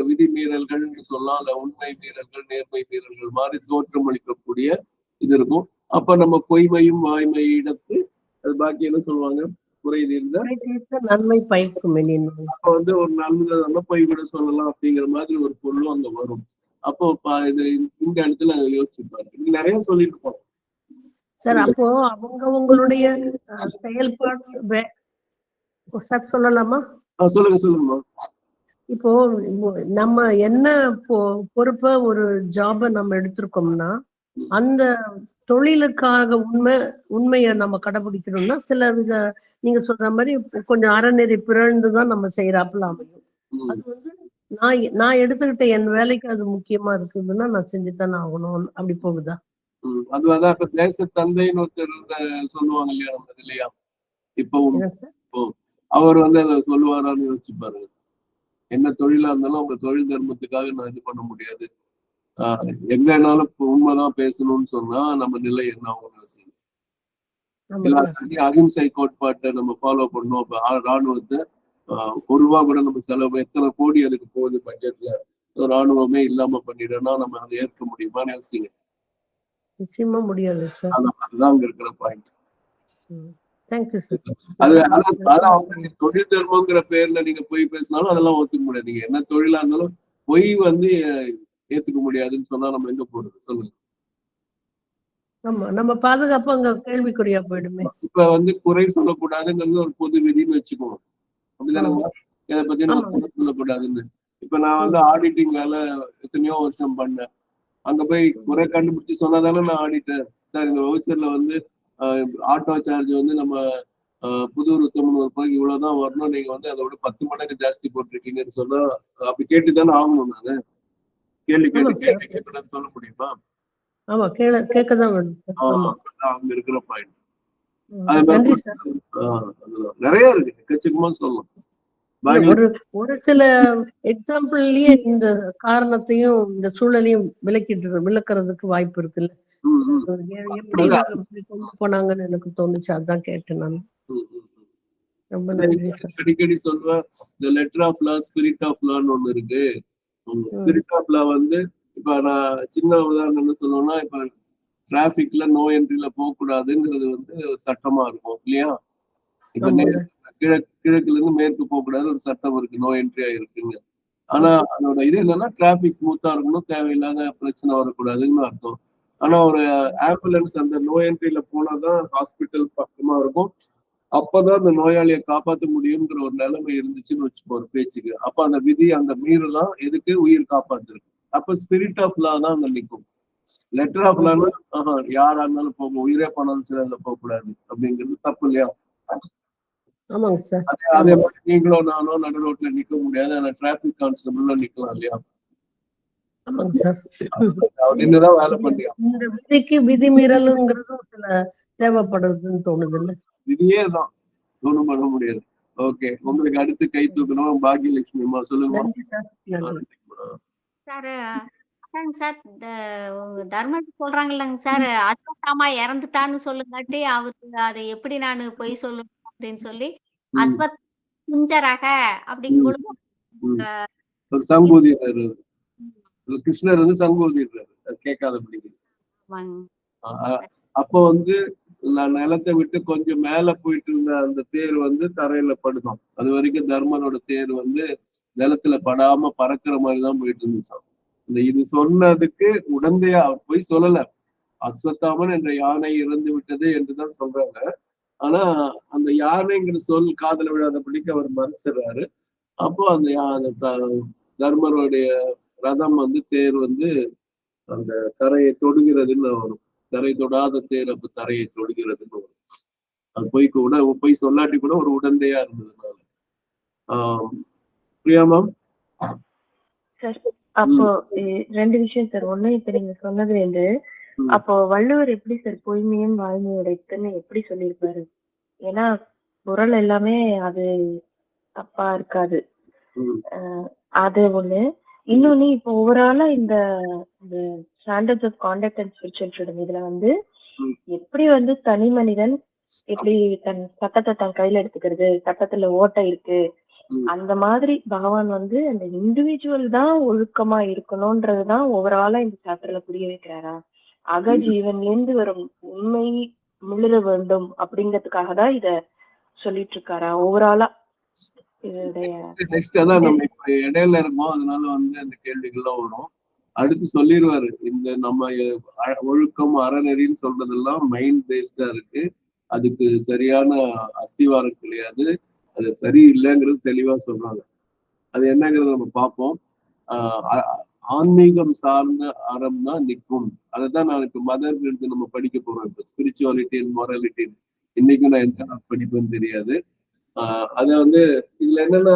A: விதிமீறல்கள்னு சொல்லலாம், இல்ல உண்மை மீறல்கள், நேர்மை மீறல்கள் மாதிரி தோற்றமளிக்கக்கூடிய இது இருக்கும். அப்ப நம்ம பொய்மையும் வாய்மை இடத்து அது பாக்கி என்ன சொல்லுவாங்க, குறை தீர்ந்த
E: நன்மை பயக்கும்.
A: அப்ப வந்து ஒரு நல்ல பொய் கூட சொல்லலாம் அப்படிங்கிற மாதிரி ஒரு பொருளும் அங்க வரும். அப்போ இது இந்த இடத்துல யோசிச்சுப்பாரு. நீங்க நிறைய சொல்லிட்டு போறோம்
E: சார். அப்போ அவங்களுடைய செயல்பாடு சார் சொல்லலாமா?
A: சொல்லுங்கம்மா.
E: இப்போ நம்ம என்ன பொறுப்ப ஒரு ஜாப நம்ம எடுத்திருக்கோம்னா அந்த தொழிலுக்காக உண்மையை நம்ம கடைபிடிக்கணும்னா சில வித நீங்க சொல்ற மாதிரி கொஞ்சம் அறநெறி பிறழ்ந்துதான் நம்ம செய்யறாப்புல அமையும். அது வந்து நான் எடுத்துக்கிட்ட என் வேலைக்கு அது முக்கியமா இருக்குதுன்னா நான் செஞ்சுத்தானே ஆகணும். அப்படி போகுதா?
A: அது அதான் இப்ப தேச தந்தைன்னு ஒருத்தர் சொல்லுவாங்க இல்லையா, நம்ம இல்லையா? இப்போ அவர் வந்து அதை சொல்லுவாரான்னு யோசிச்சு பாருங்க. என்ன தொழிலா இருந்தாலும் அவங்க தொழில் தர்மத்துக்காக நான் இது பண்ண முடியாது. எங்கனாலும் உண்மைதான் பேசணும்னு சொன்னா நம்ம நிலை என்ன ஆகும்னு செய்யும். எல்லாத்தையும் அகிம்சை கோட்பாட்டை நம்ம ஃபாலோ பண்ணோம். இப்ப ராணுவத்தை ₹1 கூட நம்ம செலவு எத்தனை கோடி அதுக்கு போகுது பட்ஜெட்ல, ராணுவமே இல்லாம பண்ணிடுறோம்னா நம்ம அதை ஏற்க முடியுமான்னு யோசிங்க.
E: நிச்சயமா முடியாது சார்.
A: அதுதான் அங்க இருக்கிற பாயிண்ட்.
E: Thank you sir.
A: அது தொழில் தர்மங்கிற பேர்ல நீங்க பொய் பேசினாலும் அதெல்லாம் ஒத்துக்க முடியாது. நீங்க என்ன தொழிலா இருந்தாலும் பொய் வந்து ஏத்துக்க முடியாதுன்னு சொன்னா நம்ம எங்க போறது சொல்லுங்க.
E: ஆமா, நம்ம பாதுகாப்பு அங்க கேள்விக்குறியா போயிடுமே.
A: இப்ப வந்து குறை சொல்லக்கூடாதுங்கிறது ஒரு பொது விதின்னு வச்சுக்கோங்க. அப்படிதானே? இதை பத்தி நம்ம குறை சொல்லக்கூடாதுன்னு. இப்ப நான் வந்து ஆடிட்டிங் வேலை எத்தனையோ வருஷம் பண்ணேன். அங்க போய் குறை கண்டுபிடிச்சு சொன்னாதானே நான் ஆடிட்டேன். சார் இந்த வவுச்சர்ல வந்து ஆட்டோ சார்ஜ் வந்து நம்ம புதூர் உத்தமன் ரூபாய்க்கு இவ்வளவுதான் வரணும், நீங்க வந்து அதை விட 10 மடங்கு ஜாஸ்தி போட்டிருக்கீங்கன்னு சொன்னா அப்படி கேட்டுதானே ஆகணும். நானு கேள்வி கேட்கணும்னு சொல்ல முடியுமா?
E: ஆமா, கேட்கதான் வேணும்.
A: அங்க இருக்கிற பாயிண்ட் நிறைய இருக்கு, எக்கச்சக்கமா சொல்லலாம்.
E: ஒரு சில எக்ஸாம்பிள்லயே இந்த காரணத்தையும் இந்த சூழலையும் விளக்குறதுக்கு வாய்ப்பு இருக்குல்ல. எப்படி கொண்டு போனாங்கன்னு எனக்கு தோணுச்சு, அதான் கேட்டேன் நான். ரொம்ப நன்றி சார்.
A: அடிக்கடி சொல்வேன், இந்த letter of law, spirit of லான்னு ஒண்ணு இருக்கு. ஸ்பிரிட் ஆஃப் லா வந்து இப்ப நான் சின்ன உதாரணம் என்ன சொல்லுவேன்னா, இப்ப டிராபிக்ல நோ என்ட்ரில போக கூடாதுங்கிறது வந்து சட்டமா இருக்கும் இல்லையா? இப்ப கிழக்குல இருந்து மேற்கு போக கூடாது ஒரு சட்டம் இருக்கு, நோ என்ட்ரியா இருக்குங்க. ஆனா அதோட இது என்னன்னா டிராபிக் ஸ்மூத்தா இருக்கணும், தேவையில்லாத பிரச்சனை வரக்கூடாதுன்னு அர்த்தம். ஆனா ஒரு ஆம்புலன்ஸ் அந்த நோ என்ட்ரில போனாதான் ஹாஸ்பிட்டல் பக்கமா இருக்கும், அப்பதான் அந்த நோயாளியை காப்பாற்ற முடியும்ன்ற ஒரு நிலைமை இருந்துச்சுன்னு வச்சுக்கோ ஒரு பேச்சுக்கு. அப்ப அந்த விதி அந்த மீறலாம் எதுக்கு? உயிர் காப்பாத்துருக்கு. அப்ப ஸ்பிரிட் ஆஃப் லா தான் அங்க நிற்கும். லெட்டர் ஆஃப் லான்னு யாரா இருந்தாலும் போகும், உயிரே பணம் சிலர்ல போக கூடாது அப்படிங்கிறது தப்பு இல்லையா?
E: ஆமாங்க சார்.
A: அதே மாதிரி நீங்களோ நானோ நடு ரோட்ல நிக்க முடியாது, ஆனா டிராபிக் கான்ஸ்டபிள்ல நிக்கலாம் இல்லையா?
E: ஆமாங்க சார்.
A: நின்னுதான் வேலை பண்ணியா?
E: இந்த விதிக்கு விதிமீறலுங்கிறதும் சில தேவைப்படுதுன்னு தோணுது இல்ல?
A: விதியே தான், ஒண்ணும் பண்ண முடியாது. ஓகே, உங்களுக்கு அடுத்து கை தூக்கணும் பாக்கியலட்சுமி அம்மா, சொல்லுங்க.
B: சார் சார் தர்மன் சொல்றாங்கல்லங்க சார், அஸ்வத்தாமா இறந்துட்டான்னு சொல்லுங்காட்டி அவருக்கு அதை எப்படி நான் பொய் சொல்லணும் அப்படின்னு சொல்லி அஸ்வத் குஞ்சரக அப்படிங்கும் பொழுது
A: சங்கூதிடுறாரு கிருஷ்ணர் வந்து சங்கூதிடுறாரு கேட்காதபடி. அப்போ வந்து நான் நிலத்தை விட்டு கொஞ்சம் மேல போயிட்டு இருந்த அந்த தேர் வந்து தரையில படுதோம். அது வரைக்கும் தர்மனோட தேர் வந்து நிலத்துல படாம பறக்கிற மாதிரிதான் போயிட்டு இருந்துச்சான். இந்த இது சொன்னதுக்கு உடந்தையா போய் சொல்லல, அஸ்வத்தாமன் என்ற யானை இறந்து விட்டது என்றுதான் சொல்றாங்க. ஆனா அந்த யானைங்கிற சொல் காதல விழாதபடிக்கு அவர் மறைச்சிடுறாரு. அப்போ அந்த தர்மருடைய ரதம் வந்து தேர் வந்து அந்த கரையை தொடுகிறதுன்னு வரும். தரை தொடாத தேர் அப்ப தரையை தொடுகிறதுன்னு வரும். அது போய் சொல்லாட்டி கூட ஒரு உடந்தையா இருந்ததுனால. பிரியா மேம்.
F: சார் அப்போ 2 விஷயம் சார். ஒண்ணு, இப்ப நீங்க சொன்னது வந்து அப்போ வள்ளுவர் எப்படி சார் பொய்மையும் வாய்மையுடைத்துன்னு எப்படி சொல்லியிருப்பாரு? ஏன்னா குரல் எல்லாமே அது தப்பா இருக்காது. அது ஒண்ணு. இன்னொன்னு, இப்போ ஓவராலா இந்த standards of conduct and spiritual freedom இதுல வந்து எப்படி வந்து தனி மனிதன் எப்படி தன் சட்டத்தை தன் கையில எடுத்துக்கிறது, சட்டத்துல ஓட்டை இருக்கு, அந்த மாதிரி பகவான் வந்து அந்த இண்டிவிஜுவல் தான் ஒழுக்கமா இருக்கணும்ன்றதுதான் ஓவராலா இந்த சாப்டர்ல புரிய வைக்கிறாரா? அகஜீவன்ல இருந்து வரும் உண்மை மிளிர வேண்டும் அப்படிங்கிறதுக்காக தான் இத சொல்லிட்டு இருக்காரா ஓவராலா? இதோடைய
A: நெக்ஸ்ட் அதான் நம்ம இப்ப இடையில இருக்கோம், அதனால வந்து அந்த கேள்விகள்லாம் வரும். அடுத்து சொல்லிடுவாரு, இந்த நம்ம ஒழுக்கம் அறநெறின்னு சொல்றதெல்லாம் மைண்ட் பேஸ்டா இருக்கு, அதுக்கு சரியான அஸ்திவாரம் கிடையாது, அது சரி இல்லைங்கிறது தெளிவா சொல்றாங்க. அது என்னங்கிறத நம்ம பார்ப்போம். ஆன்மீகம் சார்ந்த அறம் தான் நிற்கும். அதைதான் நான் இப்ப மதர் எடுத்து நம்ம படிக்க போறோம். இப்ப ஸ்பிரிச்சுவாலிட்டி அண்ட் மொராலிட்டி இன்னைக்கும் நான் எந்த நாள் படிப்பேன்னு தெரியாது. அத வந்து இதுல என்னன்னா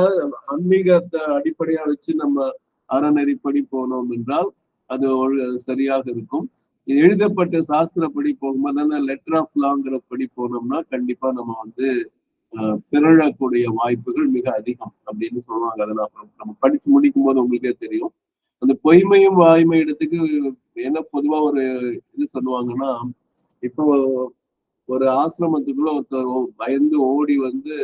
A: ஆன்மீகத்தை அடிப்படையா வச்சு நம்ம அறநெறிப்படி போனோம் என்றால் அது சரியாக இருக்கும். இது எழுதப்பட்ட சாஸ்திரப்படி போகும்போது லெட்டர் ஆஃப் லாங்கிற படி போனோம்னா கண்டிப்பா நம்ம வந்து பிறழக்கூடிய வாய்ப்புகள் மிக அதிகம் அப்படின்னு சொல்லுவாங்க. அதை நம்ம படிச்சு முடிக்கும் போது உங்களுக்கே தெரியும். அந்த பொய்மையும் வாய்மை இடத்துக்கு என்ன பொதுவா ஒரு இது சொல்லுவாங்கன்னா, இப்போ ஒரு ஆசிரமத்துக்குள்ள ஒருத்தர் பயந்து ஓடி வந்து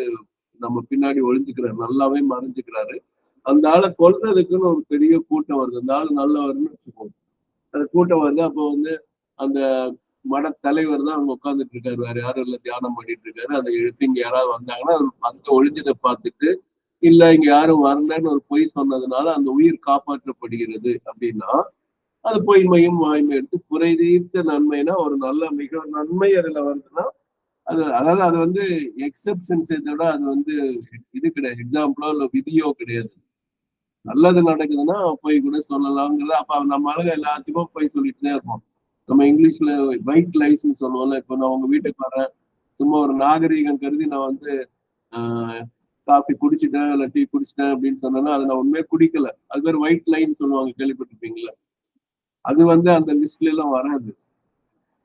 A: நம்ம பின்னாடி ஒளிஞ்சுக்கிறாரு, நல்லாவே மறைஞ்சுக்கிறாரு. அந்த ஆளை கொல்றதுக்குன்னு ஒரு பெரிய கூட்டம் வருது. அந்த ஆள் நல்லவர்னு வச்சுக்கோங்க. அந்த கூட்டம் வருது. அப்போ வந்து அந்த மட தலைவர் தான் அங்க உட்காந்துட்டு இருக்காரு, வேற யாரும் இல்ல, தியானம் பண்ணிட்டு இருக்காரு. அதை எழுத்து இங்க யாராவது வந்தாங்கன்னா அந்த ஒளிஞ்சதை பார்த்துட்டு இல்ல இங்க யாரும் வரலன்னு ஒரு பொய் சொன்னதுனால அந்த உயிர் காப்பாற்றப்படுகிறது அப்படின்னா அது பொய்மையும் வாய்மை எடுத்து குறை தீர்த்த நன்மைனா ஒரு நல்ல மிக நன்மை அதுல வருதுன்னா அது அதாவது அது வந்து எக்ஸப்ஷன்ஸை விட அது வந்து இது கிடையாது, எக்ஸாம்பிளோ இல்ல விதியோ கிடையாது. நல்லது நடக்குதுன்னா போய் கூட சொல்லலாம்ங்கிறது. அப்ப நம்ம அழகா எல்லாத்தையுமே போய் சொல்லிட்டு தான் இருப்போம். நம்ம இங்கிலீஷ்ல ஒயிட் லைஸ்ன்னு சொல்லுவோம்ல. இப்போ நான் உங்க வீட்டுக்கு வரேன், சும்மா ஒரு நாகரீகம் கருதி நான் வந்து காஃபி குடிச்சிட்டேன் இல்ல டீ குடிச்சிட்டேன் அப்படின்னு சொன்னேன்னா அதை நான் உண்மையே குடிக்கல, அது பேர் ஒயிட் லைன் சொல்லுவாங்க, கேள்விப்பட்டிருப்பீங்களா? அது வந்து அந்த லிஸ்ட்ல எல்லாம் வராது.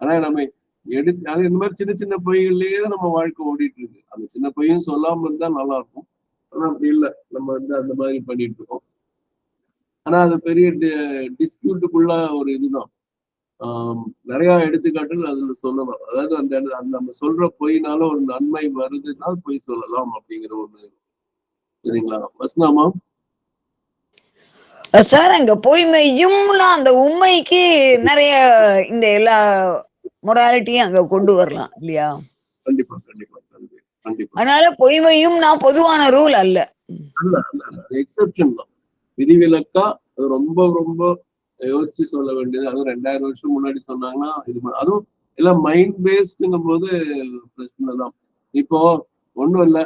A: ஆனா நம்ம எடுத்து அது இந்த மாதிரி சின்ன சின்ன பொய்கள்லயே நம்ம வாழ்க்கை ஓடிட்டு இருக்கு. அந்த சின்ன பொய்யும் சொல்லாம இருந்தா நல்லா இருக்கும். ஆனா அப்படி இல்லை, நம்ம வந்து அந்த மாதிரி பண்ணிட்டு இருக்கோம். ஆனா அது பெரிய டிஸ்பியூட்டுக்குள்ள ஒரு இதுதான். நிறைய எடுத்துக்காட்டுகள் அதுல சொல்லலாம். அதாவது அந்த நம்ம சொல்ற பொய்னால ஒரு நன்மை வருதுன்னா பொய் சொல்லலாம் அப்படிங்கிற ஒண்ணு. சரிங்களா வசனாமா?
G: சார் அங்க பொய்மையும்னா அந்த உண்மைக்கு நிறைய இந்த எல்லா மொராலிட்டியும் அங்க கொண்டு வரலாம் இல்லையா?
A: கண்டிப்பா கண்டிப்பா கண்டிப்பா.
G: அதனால பொய்மையும் நான் பொதுவான ரூல் அல்ல,
A: எக்ஸெப்ஷன் தான், விதிவிலக்கா. அது ரொம்ப ரொம்ப யோசிச்சு சொல்ல வேண்டியது. அதுவும் 2000 வருஷம் முன்னாடி சொன்னாங்கன்னா இது அதுவும் எல்லாம் மைண்ட் பேஸ்டுங்கும் போது பிரச்சனை தான். இப்போ ஒண்ணும் இல்ல,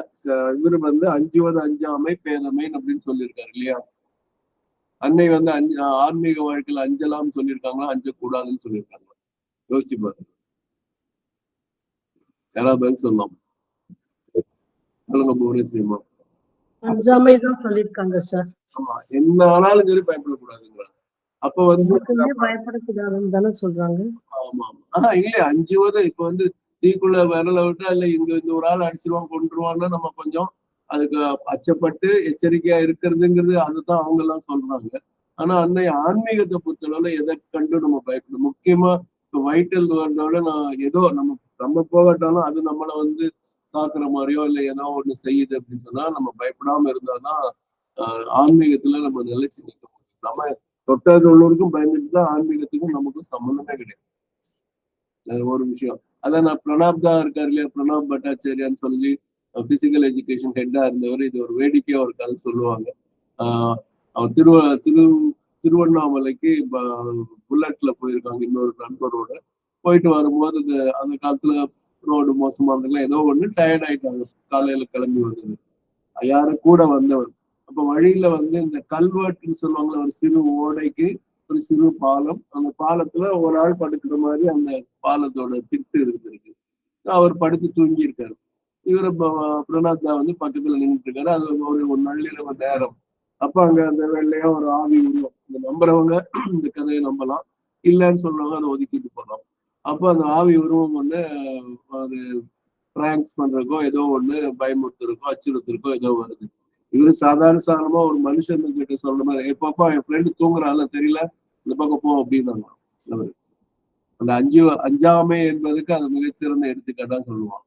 A: இவரு வந்து அஞ்சுவது அஞ்சாமை பேதமை அப்படின்னு சொல்லியிருக்காரு இல்லையா? அன்னை வந்து ஆன்மீக வாழ்க்கையில அஞ்சலாம் சொல்லியிருக்காங்களா, அஞ்சக்கூடாதுன்னு சொல்லியிருக்காங்க? யோசிச்சு பாருங்க, யாராவது பதில் சொல்லலாம்? சொல்லுங்க புவனேஸ்வரிமா.
E: அஞ்சாமை தான் சொல்லியிருக்காங்க சார்.
A: ஆமா, என்ன ஆனாலும் சரி பயப்படக்கூடாதுங்கிறாங்க. அப்ப வந்து
E: பயப்படக்கூடாதுன்னு தானே சொல்றாங்க.
A: ஆமா இல்லையா, அஞ்சுவது இப்ப வந்து தீக்குள்ள விரல விட்டா இல்ல இந்த ஒரு ஆள் அடிச்சிருவான் கொண்டுருவான்னு நம்ம கொஞ்சம் அதுக்கு அச்சப்பட்டு எச்சரிக்கையா இருக்கிறதுங்கிறது அதுதான் அவங்க எல்லாம் சொல்றாங்க. ஆனா அன்னை ஆன்மீகத்தை பொறுத்தளவுல எதை கண்டு நம்ம பயப்படணும்? முக்கியமா இப்ப வைட்டல் வேர்டோட நான் ஏதோ நம்ம போகட்டாலும் அது நம்மளை வந்து தாக்குற மாதிரியோ இல்ல ஏதோ ஒண்ணு செய்யுது அப்படின்னு சொன்னா நம்ம பயப்படாம இருந்தாதான் ஆன்மீகத்துல நம்ம நிலைச்சு நிற்க முடியும். நம்ம தொட்டதொழுவருக்கும் பயந்துட்டு தான் ஆன்மீகத்துக்கும் நமக்கும் சம்மந்தமே கிடையாது. ஒரு விஷயம் அதான் நான் பிரணாப் தான் இருக்காரு இல்லையா, பிரணாப் பட்டாச்சாரியான்னு சொல்லி பிசிக்கல் எஜுகேஷன் ஹெட்டா இருந்தவர். இது ஒரு வேடிக்கையா ஒரு கதை சொல்லுவாங்க. அவர் திருவண்ணாமலைக்கு புல்லட்ல போயிருக்காங்க இன்னொரு நண்பரோட. போயிட்டு வரும்போது அந்த காலத்துல ரோடு மோசமா இருந்ததுல ஏதோ ஒண்ணு டயர்ட் ஆயிட்டாங்க, காலையில கிளம்பி வந்தது. யாரும் கூட வந்தவர். அப்ப வழியில வந்து இந்த கல்வெட்டுன்னு சொல்லுவாங்களா, ஒரு சிறு ஓடைக்கு ஒரு சிறு பாலம், அந்த பாலத்துல ஒரு ஆள் படுக்கிற மாதிரி அந்த பாலத்தோட திட்டு இருக்கு. அவர் படுத்து தூங்கி இருக்காரு. இவரு பிரணாத்தா வந்து பக்கத்துல நின்றுட்டு இருக்காரு. அது ஒரு நள்ளிரவு நேரம். அப்ப அங்க அந்த வெள்ளையா ஒரு ஆவி உருவம். இந்த நம்புறவங்க இந்த கதையை நம்பலாம், இல்லைன்னு சொல்றவங்க அதை ஒதுக்கிட்டு போகலாம். அப்போ அந்த ஆவி உருவம் வந்து அது பிராங்க்ஸ் பண்றதுக்கோ ஏதோ ஒண்ணு பயமுறுத்துறதுக்கோ அச்சுறுத்துறதுக்கோ ஏதோ வருது. இவரு சாதாரணமா ஒரு மனுஷன் கிட்ட சொல்ற மாதிரி, எப்பப்பா என் ஃப்ரெண்டு தூங்குறான்ல தெரியல, இந்த பக்கம் போ அப்படின்னாங்க. அந்த அஞ்சாமை என்பதுக்கு அது மிகச்சிறந்த எடுத்துக்காட்டா சொல்லுவான்.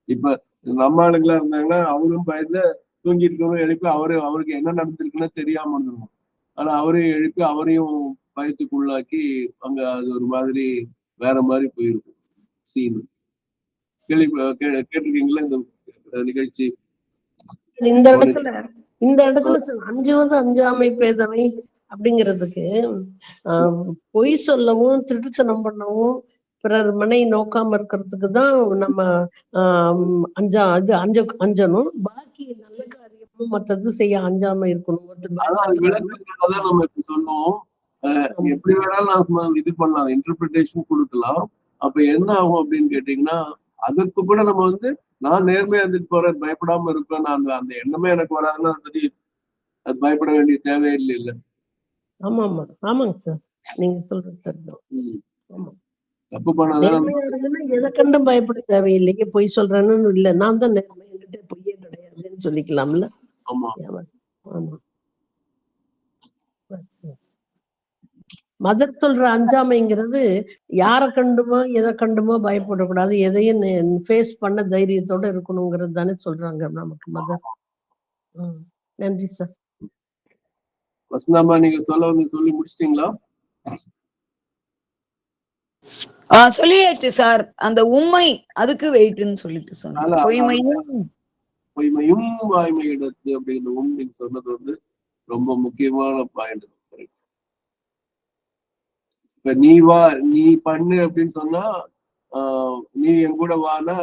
A: இப்ப நம்ம ஆளுங்களா இருந்தாங்கன்னா அவரும் பயந்து தூங்கிட்டு இருக்கவங்க எழுப்பி அவருக்கு என்ன நடந்திருக்குன்னு தெரியாம இருந்திருக்கும். ஆனா அவரையும் எழுப்பி அவரையும் பயத்துக்குள்ளாக்கி அங்க அது ஒரு மாதிரி வேற மாதிரி போயிருக்கும் சீன். கேட்டிருக்கீங்களா இந்த நிகழ்ச்சி?
E: இந்த இடத்துல அஞ்சுவது அஞ்சாமை பேதமை அப்படிங்கிறதுக்கு பொய் சொல்லவும் திருட்டுத்தனம் பண்ணவும் பிறர் மனை நோக்காம இருக்கிறதுக்கு தான் நம்ம அஞ்சணும். பாக்கி நல்ல காரியமும் மற்றது செய்ய அஞ்சாம இருக்கணும்.
A: நம்ம இப்ப சொன்னோம், எப்படி வேணாலும் நான் இது பண்ணலாம், இன்டர்பிரிட்டேஷன் கொடுக்கலாம். அப்ப என்ன ஆகும் அப்படின்னு கேட்டீங்கன்னா, அதற்கு கூட நம்ம வந்து நான் நேர்மையா இருந்துட்டு போறேன், பயப்படாம இருப்பேன், அந்த எண்ணமே எனக்கு வராதுன்னா அது பயப்பட வேண்டிய தேவையில்லை இல்ல.
E: ஆமாங்க சார், நீங்க சொல்றது சரிதான்.
A: தப்பு பண்ணாதான்
E: எதை கண்டும் பயப்பட தேவையில்லைங்க. பொய் சொல்றேன்னு இல்ல, நான் தான் நேர்மை, என்கிட்ட பொய்யே கிடையாதுன்னு சொல்லிக்கலாம்ல.
A: ஆமா.
E: மதர் சொல்ற அஞ்சாமைங்கிறது யார கண்டுமோ எதை கண்டுமோ பயப்படக்கூடாது, எதையும் ஃபேஸ் பண்ண தைரியத்தோட இருக்கணுங்கிறது தானே சொல்றாங்க நமக்கு மதர். நன்றி சார்.
A: வசந்தாம்மா, நீங்க சொல்லி முடிச்சிட்டீங்களா?
G: சொல்லியாச்சு சார். அந்த உண்மை அதுக்கு வெயிட்னு சொல்லிட்டு சொன்னாங்க.
A: பொய்மையும் வாய்மை இடத்து அப்படிங்கிற நீங்க சொன்னது வந்து ரொம்ப முக்கியமான பாயிண்ட். இப்ப நீ பண்ணு அப்படின்னு சொன்னா நீ என் கூட வானா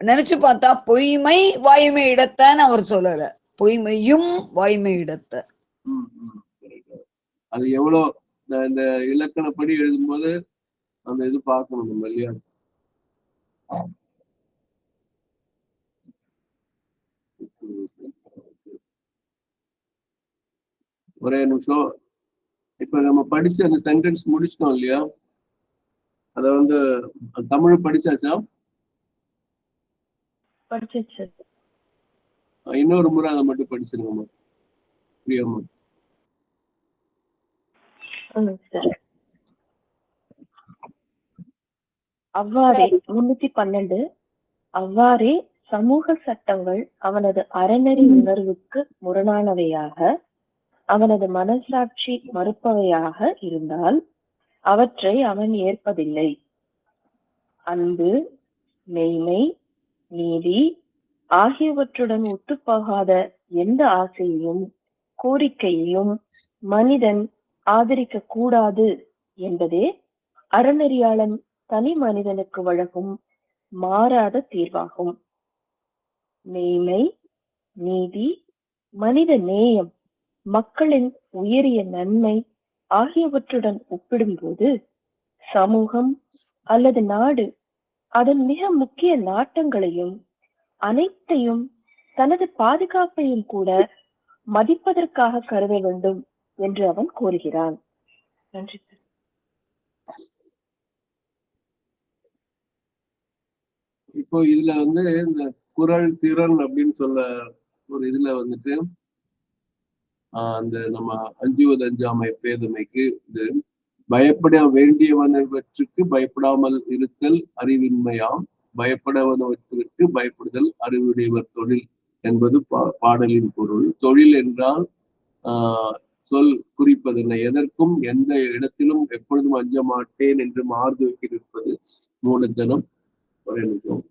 G: நினைச்சு பார்த்தா பொய்மை வாய்மை இடத்தான்னு அவர் சொல்லல, பொய்மையும் வாய்மை இடத்த.
A: அது எவ்வளவு இந்த இலக்கணப்படி எழுதும்போது அந்த இது பார்க்கணும் நம்ம இல்லையா? ஒரே நிமிஷம். இப்ப நம்ம படிச்ச அந்த சென்டென்ஸ் முடிச்சிட்டோம் இல்லையா? அத வந்து தமிழ் படிச்சாச்சா? இன்னொரு முறை அதை மட்டும் படிச்சிருங்க பிரியமா.
F: அவ்வாறே 312 அவ்வாறே சமூக சட்டங்கள் அவனது அறநெறி உணர்வுக்கு முரணானவையாக, அவனது மனசாட்சி மறுப்பவையாக இருந்தால் அவற்றை அவன் ஏற்பதில்லை. அன்பு, மெய்மை, நீதி ஆகியவற்றுடன் ஒத்துப்போகாத எந்த ஆசையையும் கோரிக்கையையும் மனிதன் ஆதரிக்க கூடாது என்பதே அறநெறியாளன் தனி மனிதனுக்கு வழங்கும் மாறாத தீர்வாகும். மெய்மை, நீதி, மனித நேயம், மக்களின் உயரிய நன்மை ஆகியவற்றுடன் ஒப்பிடும்போது சமூகம் அல்லது நாடு அதன் மிக முக்கிய நாட்டங்களையும் அனைத்தையும் தனது பாதுகாப்பையும் கூட மதிப்பதற்காக கருத வேண்டும் என்று அவன் கோருகிறான். நன்றி.
A: இப்போ இதுல வந்து இந்த குரல் திறன் அப்படின்னு சொல்ல ஒரு இதுல வந்துட்டு அந்த நம்ம அஞ்சுவது அஞ்சாமை பேதமைக்கு இது பயப்பட வேண்டியவனவற்றுக்கு பயப்படாமல் இருத்தல் அறிவின்மையாம், பயப்படவனவற்றிற்கு பயப்படுதல் அறிவுடையவர் தொழில் என்பது பாடலின் பொருள். தொழில் என்றால் சொல் குறிப்பதென்ன? எதற்கும் எந்த இடத்திலும் எப்பொழுதும் அஞ்ச மாட்டேன் என்று மார்புக்கு இருப்பது மூலத்தனம். ஒரே நிமிஷம்.